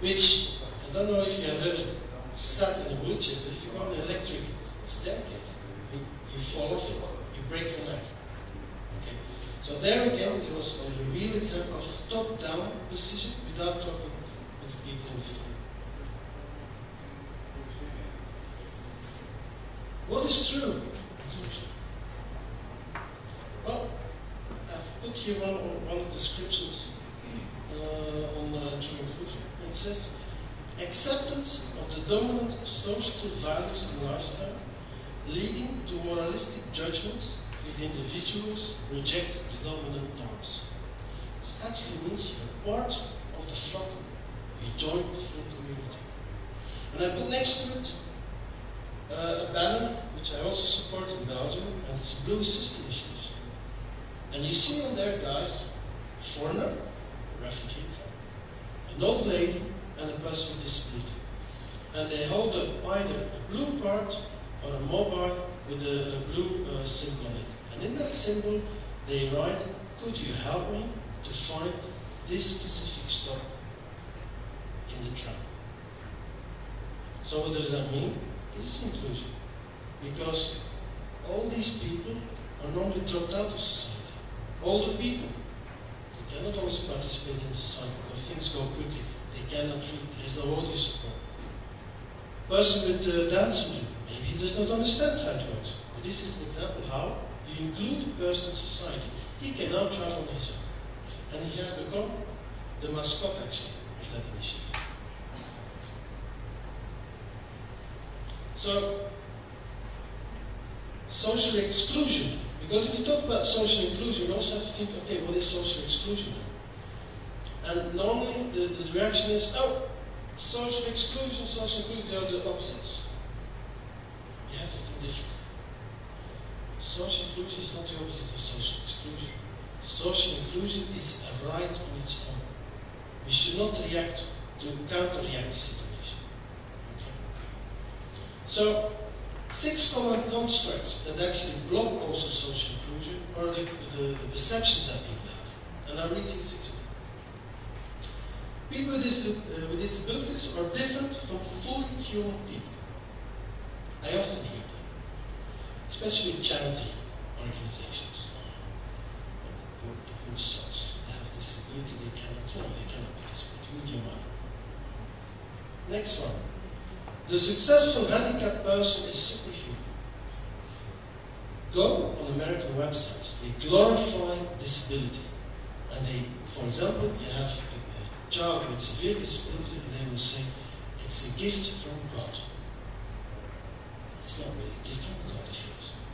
Which, I don't know if you have ever sat in a wheelchair, but if you go on an electric staircase, you fall off it, you break your neck. So there again, it was a real example of top-down decision without talking with the people in the field. What is true? Well, I've put here one of the descriptions on true inclusion. It says, acceptance of the dominant social values and lifestyle leading to moralistic judgments if individuals reject the dominant norms. It actually means you're part of the flock, you join the full community. And I put next to it a banner which I also support in Belgium, and it's Blue Assist Initiative. And you see on there, guys, a foreigner, a refugee, an old lady, and a person with disability. And they hold up either a blue card or a mobile with a blue symbol on it. And in that symbol, they write, could you help me to find this specific stop in the tram? So what does that mean? This is inclusion. Because all these people are normally dropped out of society. Older people, they cannot always participate in society because things go quickly. They cannot read, there is no audio support. Person with Down syndrome, maybe he does not understand how it works. But this is an example how you include a person in society. He can now travel on his own. And he has become the mascot actually of that initiative. So, social exclusion. Because if you talk about social inclusion, you also have to think, okay, what is social exclusion? And normally the reaction is, oh, social inclusion, they are the opposites. You have to think differently. Social inclusion is not the opposite of social exclusion. Social inclusion is a right on its own. We should not react to counter-react the situation. Okay. So, 6 common constructs that actually block also social inclusion are the perceptions that people have. And I'll read you 6 of them. People with disabilities are different from fully human people. I often hear that, especially in charity organizations. The poor souls, they have disability, they cannot participate. With your money. Next one. The successful handicapped person is superhuman. Go on American websites, they glorify disability. And they, for example, you have a child with severe disability, and they will say, it's a gift from God. It's not really a gift from God, if you understand.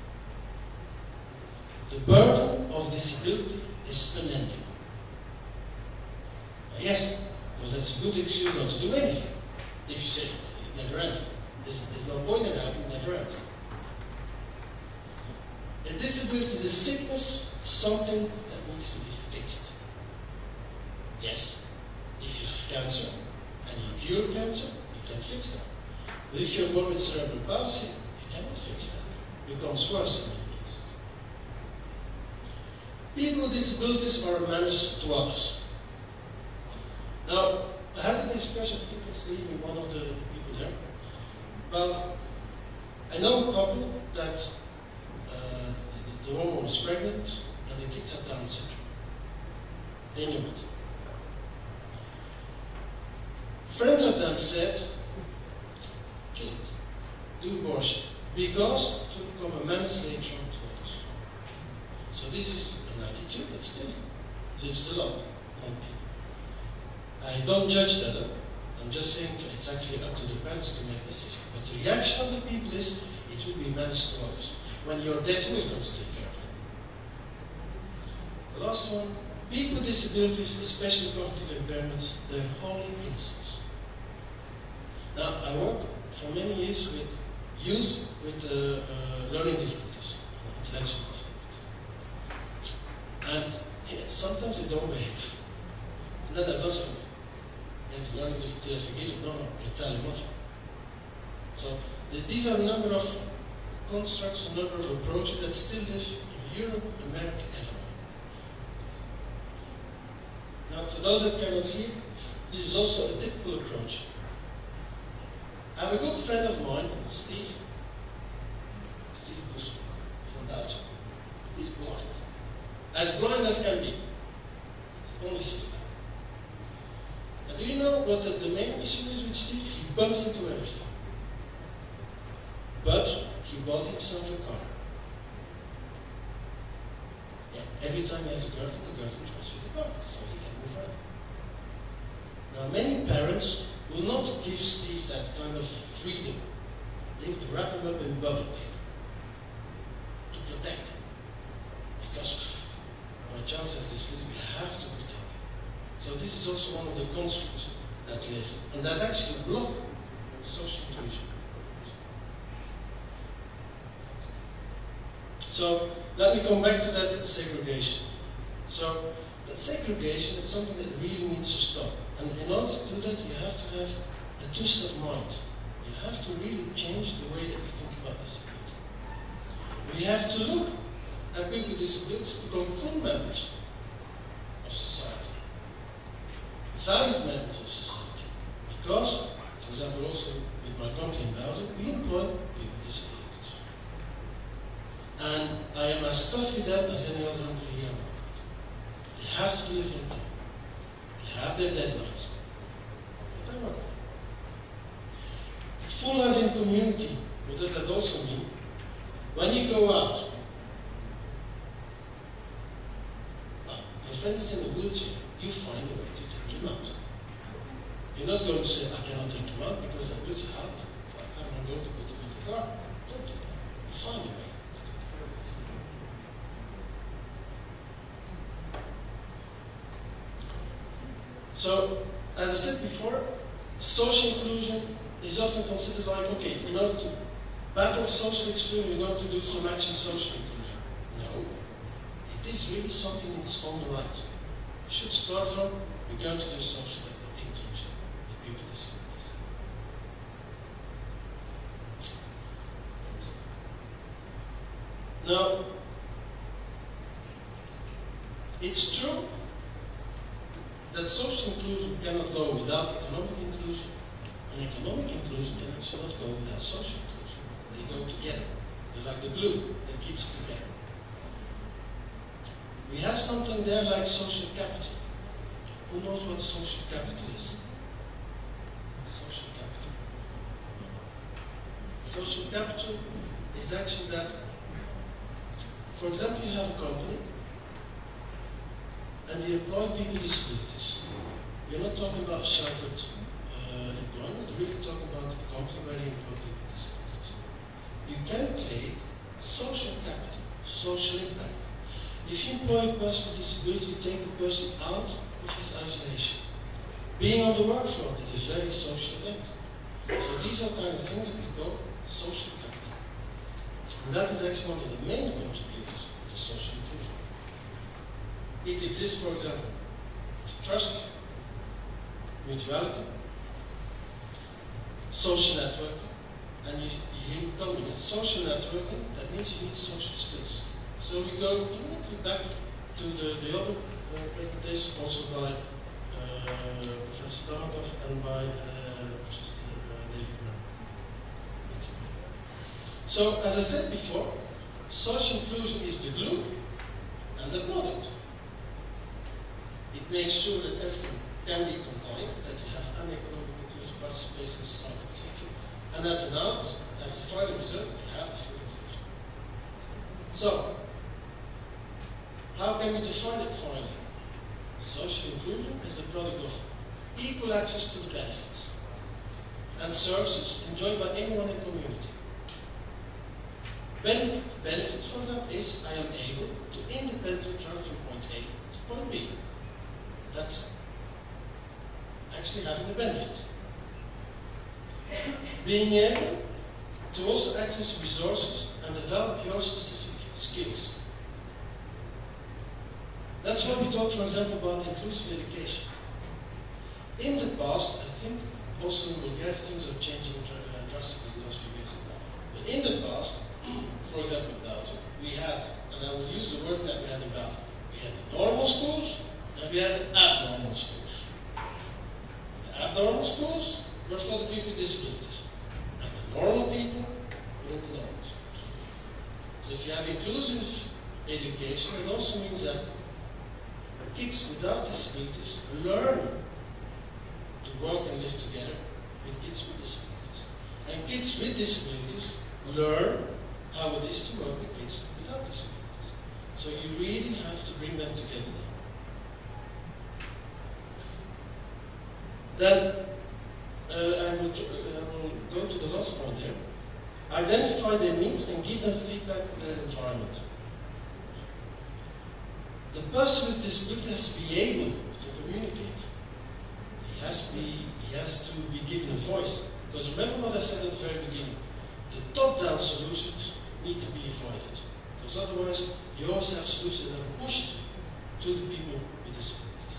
The burden of disability is unending. Yes, because that's a good excuse not to do anything. If you say, it never ends. There's no point in that, it never ends. A disability is a sickness, something that needs to be fixed. Yes, if you have cancer and you cure cancer, you can fix that. But if you're born with cerebral palsy, you cannot fix that. It becomes worse in many cases. People with disabilities are a menace to others. Now, I had a discussion, I think it's leaving one of the people there. Well, I know a couple that the woman was pregnant and the kids had Down syndrome. They knew it. Friends of them said, kill it, do abortion, because it will become a menace later on to others. So this is an attitude that still lives a lot on people. I don't judge that. I'm just saying it's actually up to the parents to make a decision. But the reaction of the people is, it will be menace to others. When you're dead, who is going to take care of it? The last one, people with disabilities, especially cognitive impairments, they're wholly innocent. Now, I work for many years with youth with learning difficulties, intellectual difficulties. And sometimes they don't behave. And then I do something. Yes, learning difficulties, no, I tell them off. So these are a number of constructs, a number of approaches that still live in Europe, America, everywhere. Now, for those that cannot see, this is also a typical approach. I have a good friend of mine, Steve Bush, from Belgium. He's blind. As blind as can be. Only sees blind. Now, do you know what the main issue is with Steve? He bumps into everything. But he bought himself a car. Yeah, every time he has a girlfriend, the girlfriend tries with the girl, so he can move around. Now, many parents will not give Steve that kind of freedom. They would wrap him up in bubble paper to protect him. Because my child has disability, we have to protect him. So this is also one of the constructs that live, and that actually block social inclusion. So let me come back to that segregation. So that segregation is something that really needs to stop. And in order to do that, you have to have a twist of mind. You have to really change the way that you think about disability. We have to look at people with disabilities become full members of society, valued members of society. Because, for example, also with my company in Belgium, we employ people with disabilities. And I am as tough with them as any other employee I work with. They have to deliver in time. They have their deadlines. But they work. Full life in community, what does that also mean? When you go out, your friend is in a wheelchair, you find a way to take him out. You're not going to say, I cannot take him out because I'm wheelchair out. I'm going to put him in the car. Don't do that. You find a way. So, as I said before, social inclusion is often considered like, okay, in order to battle social exclusion, we're going to do some action social inclusion. No. It is really something that's on the right. We should start from, we're going to do social inclusion with people with disabilities. Now, it's true that social inclusion cannot go without economic inclusion, and economic inclusion can actually not go without social inclusion. They go together. They're like the glue that keeps it together. We have something there like social capital. Who knows what social capital is? Social capital. Social capital is actually that, for example, you have a company and you employ people with disabilities. You're not talking about sheltered employment, you're really talking about a company where you employ people with disabilities. You can create social capital, social impact. If you employ a person with disability, you take the person out of his isolation. Being on the work floor is a very social event. So these are kind of things that we call social capital. And that is actually one of the main contributors to social inclusion. It exists, for example, trust, mutuality, social networking, and you hear me coming in. Social networking, that means you need social skills. So we go immediately back to the other presentation, also by Professor Darmatoff and by Professor David Brown. So, as I said before, social inclusion is the glue and the product. It makes sure that everything can be compliant, that you have an economic inclusive participation in society. And as an out, as a final result, you have the full inclusion. So, how can we define it finally? Social inclusion is the product of equal access to the benefits and services enjoyed by anyone in the community. Benefits, for example, is I am able to independently travel from point A to point B. That's actually having the benefit. Being able to also access resources and develop your specific skills. That's why we talk, for example, about inclusive education. In the past, I think also in Bulgaria things are changing drastically in the last few years. But in the past, for example, in Belgium, we had, and I will use the word that we had in Belgium, we had the normal schools and we had the abnormal schools. The abnormal schools were for the people with disabilities, and the normal people were in the normal schools. So if you have inclusive education, it also means that kids without disabilities learn to work and live together with kids with disabilities. And kids with disabilities learn how it is to work with kids without disabilities. So you really have to bring them together. Then I will go to the last point here. Identify their needs and give them feedback on their environment. The person with disability has to be able to communicate. He has to be given a voice. Because remember what I said at the very beginning. The top-down solutions need to be avoided. Because otherwise, you always have solutions that are pushed to the people with disabilities.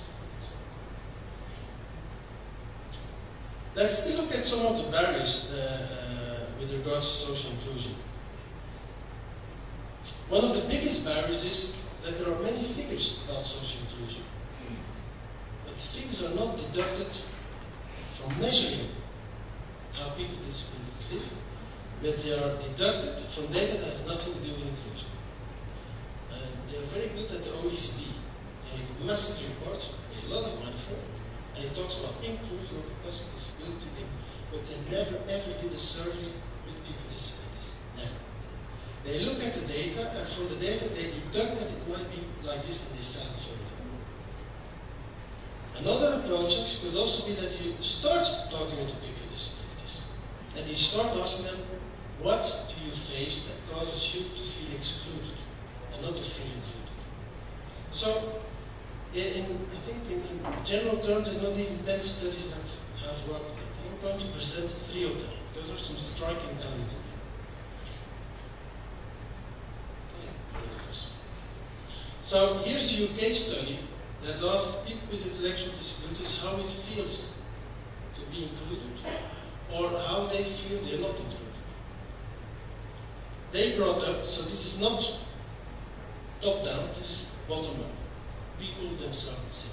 Let's still look at some of the barriers with regards to social inclusion. One of the biggest barriers is that there are many figures about social inclusion. But the figures are not deducted from measuring how people with disabilities live, but they are deducted from data that has nothing to do with inclusion. They are very good at the OECD. They make massive reports, pay a lot of money for it, and it talks about inclusion of a person with disability, but they never ever did a survey with people with disabilities. Never. They look at the data, and from the data they deduct that it might be like this, and they sell it for you. Another approach could also be that you start talking with the people with disabilities, and you start asking them, what do you face that causes you to feel excluded and not to feel included? So, I think in general terms, there are not even 10 studies that have worked with it. I'm going to present 3 of them. Those are some striking elements in there. So here's a UK study that asked people with intellectual disabilities how it feels to be included, or how they feel they're not included. They brought up, so this is not top-down, this is bottom-up. People themselves say,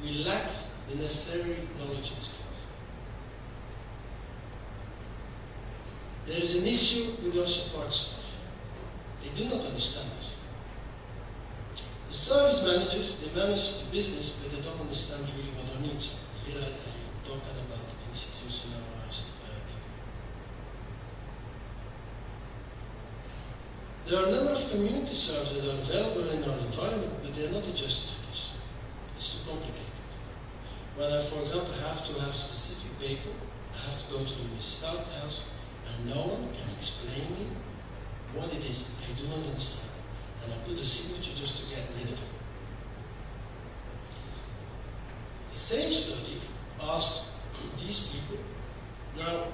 we lack the necessary knowledge and skills. There is an issue with our support staff. They do not understand us. The service managers, they manage the business, but they don't understand really what our needs are. Here I talk then about institutionalized people. There are a number of community services that are available in our environment, but they are not adjusted for this. It's too complicated. When I, for example, have to have specific paper, I have to go to the municipality house, and no one can explain me what it is. I do not understand. And I put a signature just to get rid of it. The same study asked these people, now,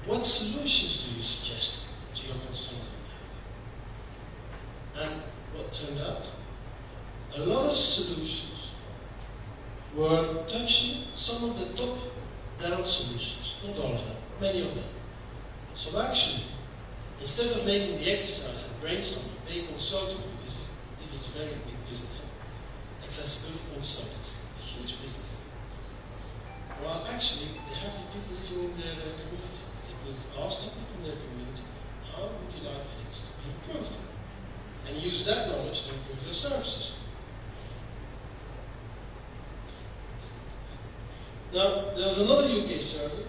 what solutions do you suggest to your concerns? And what turned out, a lot of solutions were touching some of the top-down solutions, not all of them, many of them. So actually, instead of making the exercise and brainstorming, they consulted, because this is a very big business, accessibility consultants, huge business. Well, actually, they have the people living in their community. They could ask the people in their community, how would you like things to be improved? And use that knowledge to improve their services. Now, there was another UK survey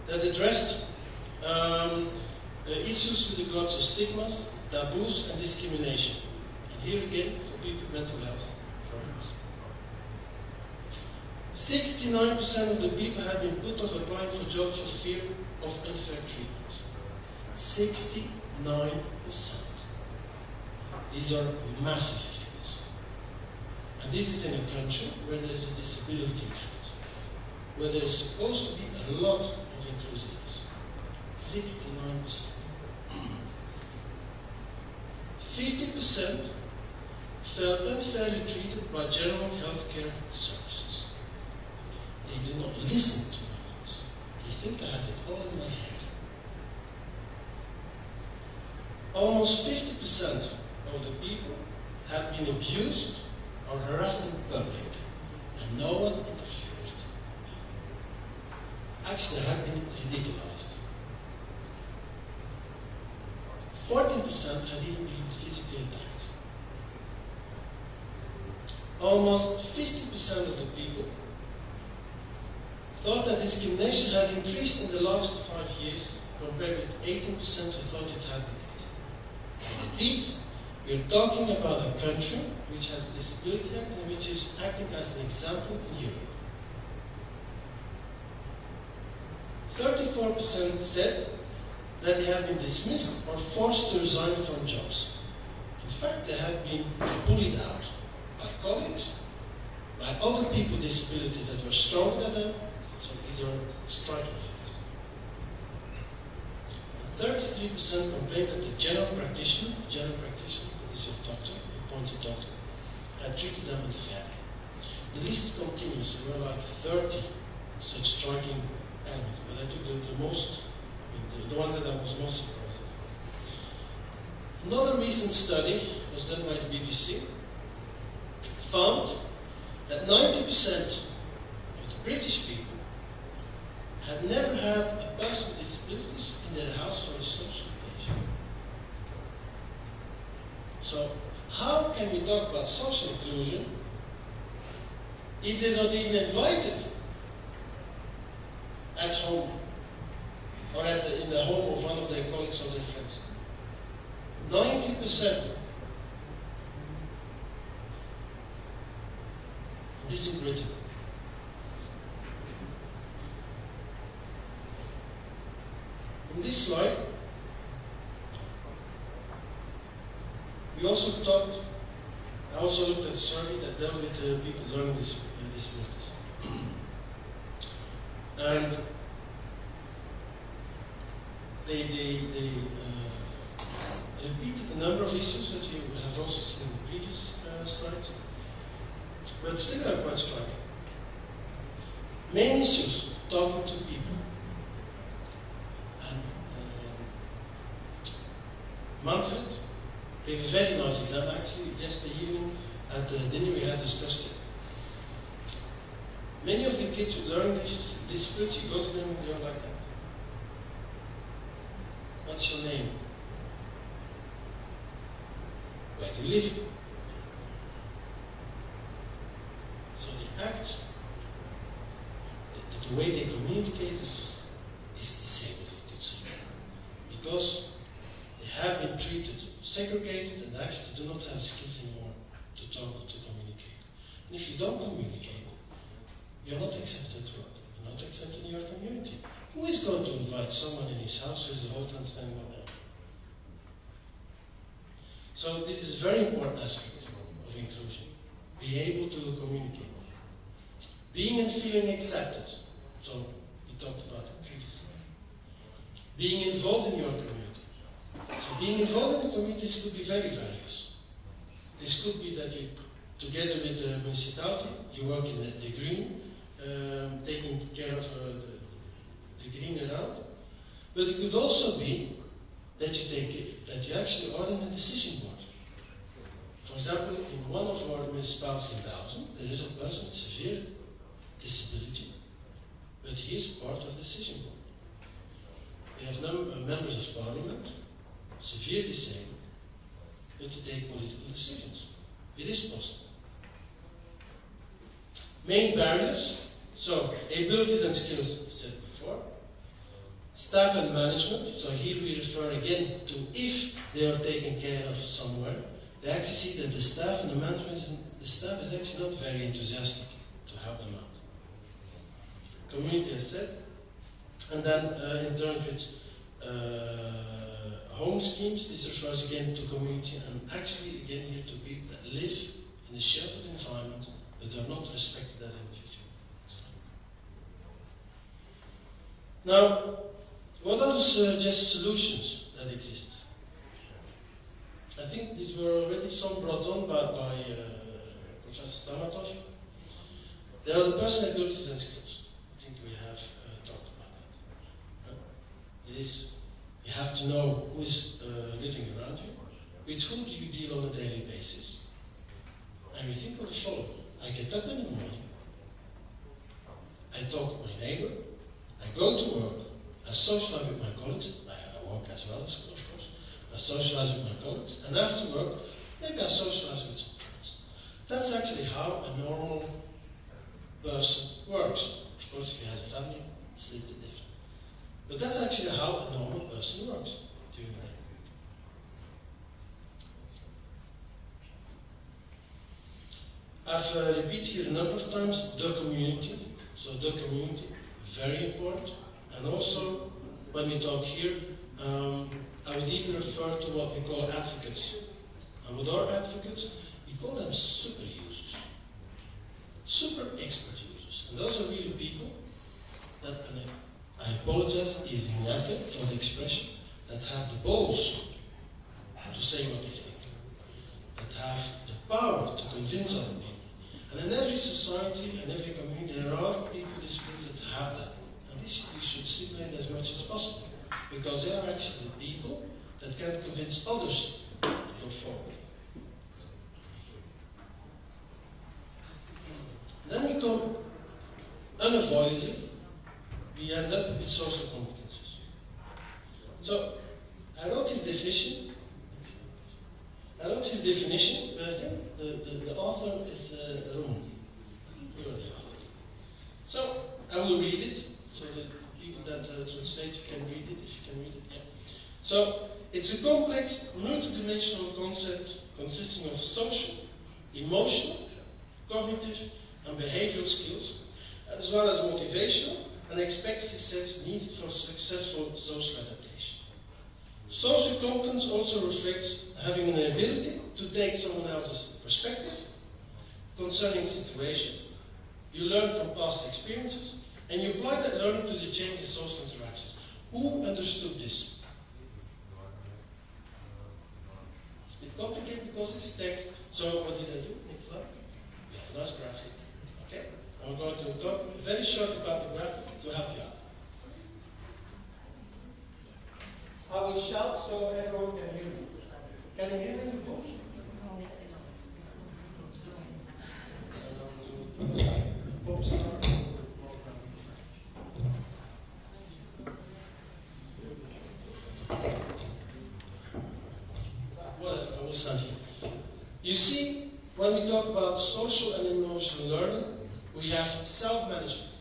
that addressed issues with regards to stigmas, taboos, and discrimination. And here again, for people with mental health problems. 69% of the people had been put off applying for jobs for fear of unfair treatment. 69%. These are massive figures. And this is in a country where there is a Disability Act, where there is supposed to be a lot of inclusiveness. 69%. 50% felt unfairly treated by general healthcare services. They do not listen to my needs. They think I have it all in my head. Almost 50% of the people have been abused or harassed in public, and no one interfered. Actually, they have been ridiculized. 14% had even been physically attacked. Almost 50% of the people thought that discrimination had increased in the last 5 years, compared with 18% who thought it had decreased. I repeat, We're talking about a country which has a disability act and which is acting as an example in Europe. 34% said that they have been dismissed or forced to resign from jobs. In fact, they have been bullied out by colleagues, by other people with disabilities that were stronger than them. So these are striking figures. 33% complained that the general practitioner is your doctor, appointed doctor, had treated them unfairly. The list continues. There were like 30 such striking elements, but I took the most, the ones that I was most surprised at. Another recent study was done by the BBC, found that 90% of the British people had never had a person with disabilities in their house for a social occasion. So, how can we talk about social inclusion if they're not even invited at home or in the home of one of their colleagues or their friends? 90%. This is in Britain. In this slide, I also looked at a survey that dealt with people with learning disabilities. And they repeated a number of issues that you have also seen in the previous slides, but still are quite striking. Main issues, talking to people. And Manfred gave a very nice example. Actually, yesterday evening at dinner we had discussed it. Many of the kids with learning disabilities, you go to them and they are like that. What's your name? Where do you live? So the act, the way they communicate is disabled, you could say. Because they have been treated, segregated, and actually do not have skills anymore to talk or to communicate. And if you don't communicate, you're not accepted at work. You're not accepted in your community. Who is going to invite someone in his house who is the whole time standing up there? So this is a very important aspect of inclusion. Be able to communicate. Being and feeling accepted. So we talked about it previously. Being involved in your community. So being involved in the community, this could be very various. This could be that you, together with the municipality, you work in the green, taking care of the green around. But it could also be that you actually are in a decision board. For example, in one of our municipalities in Belgium, there is a person with severe disability, but he is part of the decision board. We have members of parliament, severe disabled, but to take political decisions. It is possible. Main barriers, so abilities and skills, I said before. Staff and management, so here we refer again to if they are taken care of somewhere, they actually see that the staff and the management, the staff is actually not very enthusiastic to help them out. Community, as said, and then in terms with home schemes, this refers again to community and actually again here to people that live in a sheltered environment but are not respected as individuals. Now, what are the solutions that exist? I think these were already some brought on by Professor Stamatov. There are the personal abilities and skills. I think we have talked about that. It is, you have to know who is living around you, with whom do you deal on a daily basis. And we think of the following. I get up in the morning, I talk to my neighbor, I go to work, I socialize with my colleagues, I work as well, of course, I socialize with my colleagues, and after work, maybe I socialize with some friends. That's actually how a normal person works. Of course, if he has a family, it's a little bit different. But that's actually how a normal person works during the day. I've repeated here a number of times the community. So the community, very important. And also, when we talk here, I would even refer to what we call advocates. And with our advocates, we call them super users, super expert users. And those are really people that, and I apologize if United for the expression, that have the balls to say what they think, that have the power to convince other people. And in every society and every community, there are people with disabilities that have that. And this we should stimulate as much as possible, because they are actually the people that can convince others to go forward. Then we come, unavoidably, we end up with social competences. So, I wrote the definition, but I think the author is Roman. You're the author. So, I will read it, so the people that translate, you can read it, if you can read it, yeah. So, it's a complex, multidimensional concept consisting of social, emotional, cognitive, and behavioral skills, as well as motivational and expectancy sets needed for successful social adaptation. Social competence also reflects having an ability to take someone else's perspective concerning a situation. You learn from past experiences, and you apply that learning to the change in social interactions. Who understood this? It's a bit complicated because it's text. So what did I do? Next slide. We have a nice graphic. Okay? I'm going to talk very short about the graphic to help you out. I will shout so everyone can hear me. Can you hear me? Well, I will start here. You see, when we talk about social and emotional learning, we have self-management.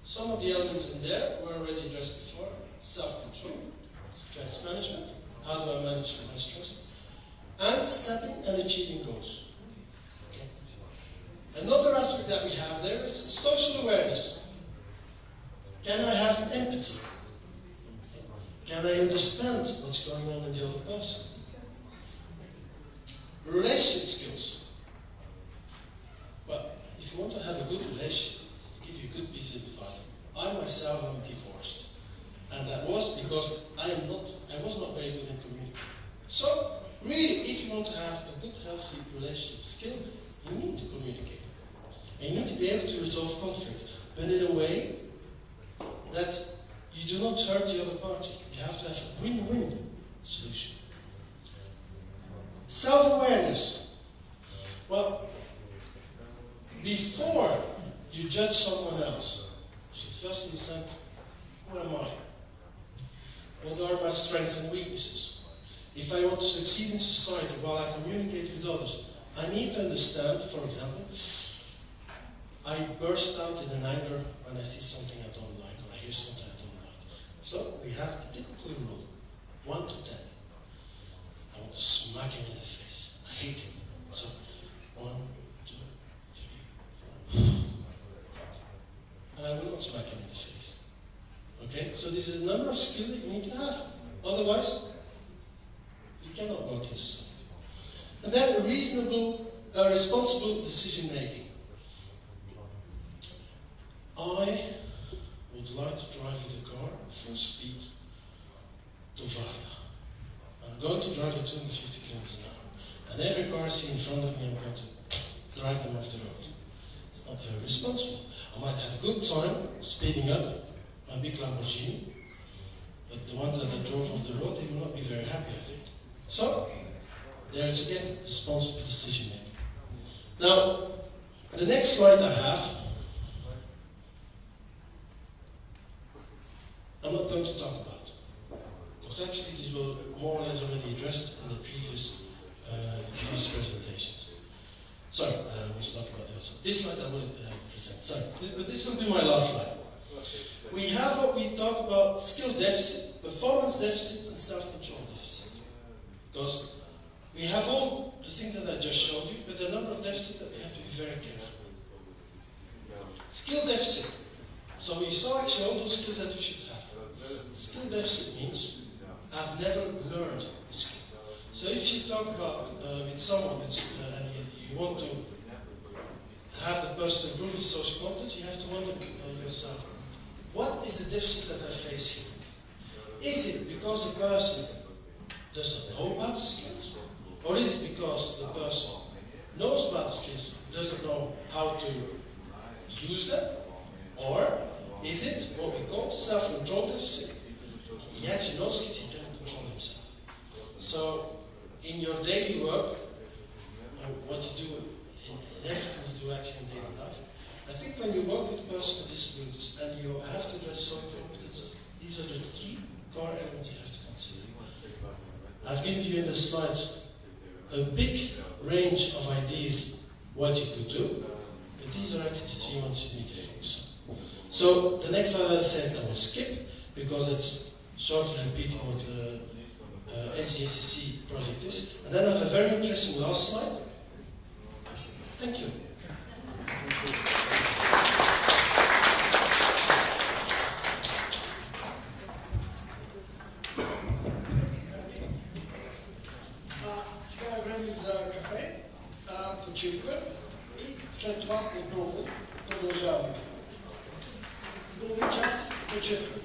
Some of the elements in there were already addressed before. Self-control, stress management, how do I manage my stress, and setting and achieving goals. Okay. Another aspect that we have there is social awareness. Can I have empathy? Can I understand what's going on in the other person? Relationship skills. Well, if you want to have a good relationship, I'll give you a good piece of advice. I myself am divorced. And that was because I was not very good in communicating. So, really, if you want to have a good, healthy relationship skill, you need to communicate. And you need to be able to resolve conflicts, but in a way that you do not hurt the other party. You have to have a win-win solution. Self-awareness. Well, before you judge someone else, you should first understand, who am I? What are my strengths and weaknesses? If I want to succeed in society while I communicate with others, I need to understand, for example, I burst out in an anger when I see something I don't like, or I hear something I don't like. So we have a typical rule, 1 to 10. I want to smack him in the face. I hate him. So 1, 2, 3, 4. And I will not smack him in the face. Okay, so there's a number of skills that you need to have. Otherwise, you cannot work in society. And then responsible decision making. I would like to drive in the car full speed to Varna. I'm going to drive at 250 kilometers an hour. And every car I see in front of me, I'm going to drive them off the road. It's not very responsible. I might have a good time speeding up a big Lamborghini, but the ones that I drove off the road, they will not be very happy, I think. So, there is again responsible decision making. Now, the next slide I have, I'm not going to talk about, because actually these were more or less already addressed in the previous presentations. Sorry, we should talk about this. This slide I will present. Sorry, but this will be my last slide. We have what we talk about skill deficit, performance deficit, and self-control deficit. Because we have all the things that I just showed you, but there are a number of deficits that we have to be very careful. Skill deficit. So we saw actually all those skills that you should have. Skill deficit means I've never learned a skill. So if you talk about with someone and you want to have the person improve his social content, you have to wonder yourself, what is the deficit that I face here? Is it because the person doesn't know about the skills? Or is it because the person knows about the skills, doesn't know how to use them? Or is it what we call self-control deficit? He actually knows skills, he can't control himself. So, in your daily work, what you do in everything you do actually in daily life, I think when you work with personal disabilities and you have to address social competences, these are the three core elements you have to consider. I've given you in the slides a big range of ideas what you could do, but these are actually the three ones you need to focus on. So the next slide I said I will skip because it's shortly repeating what the ISSCCW project is. And then I have a very interesting last slide. Thank you. Сега е време за кафе, почивка и след това отново продължаваме. Половин час почивка.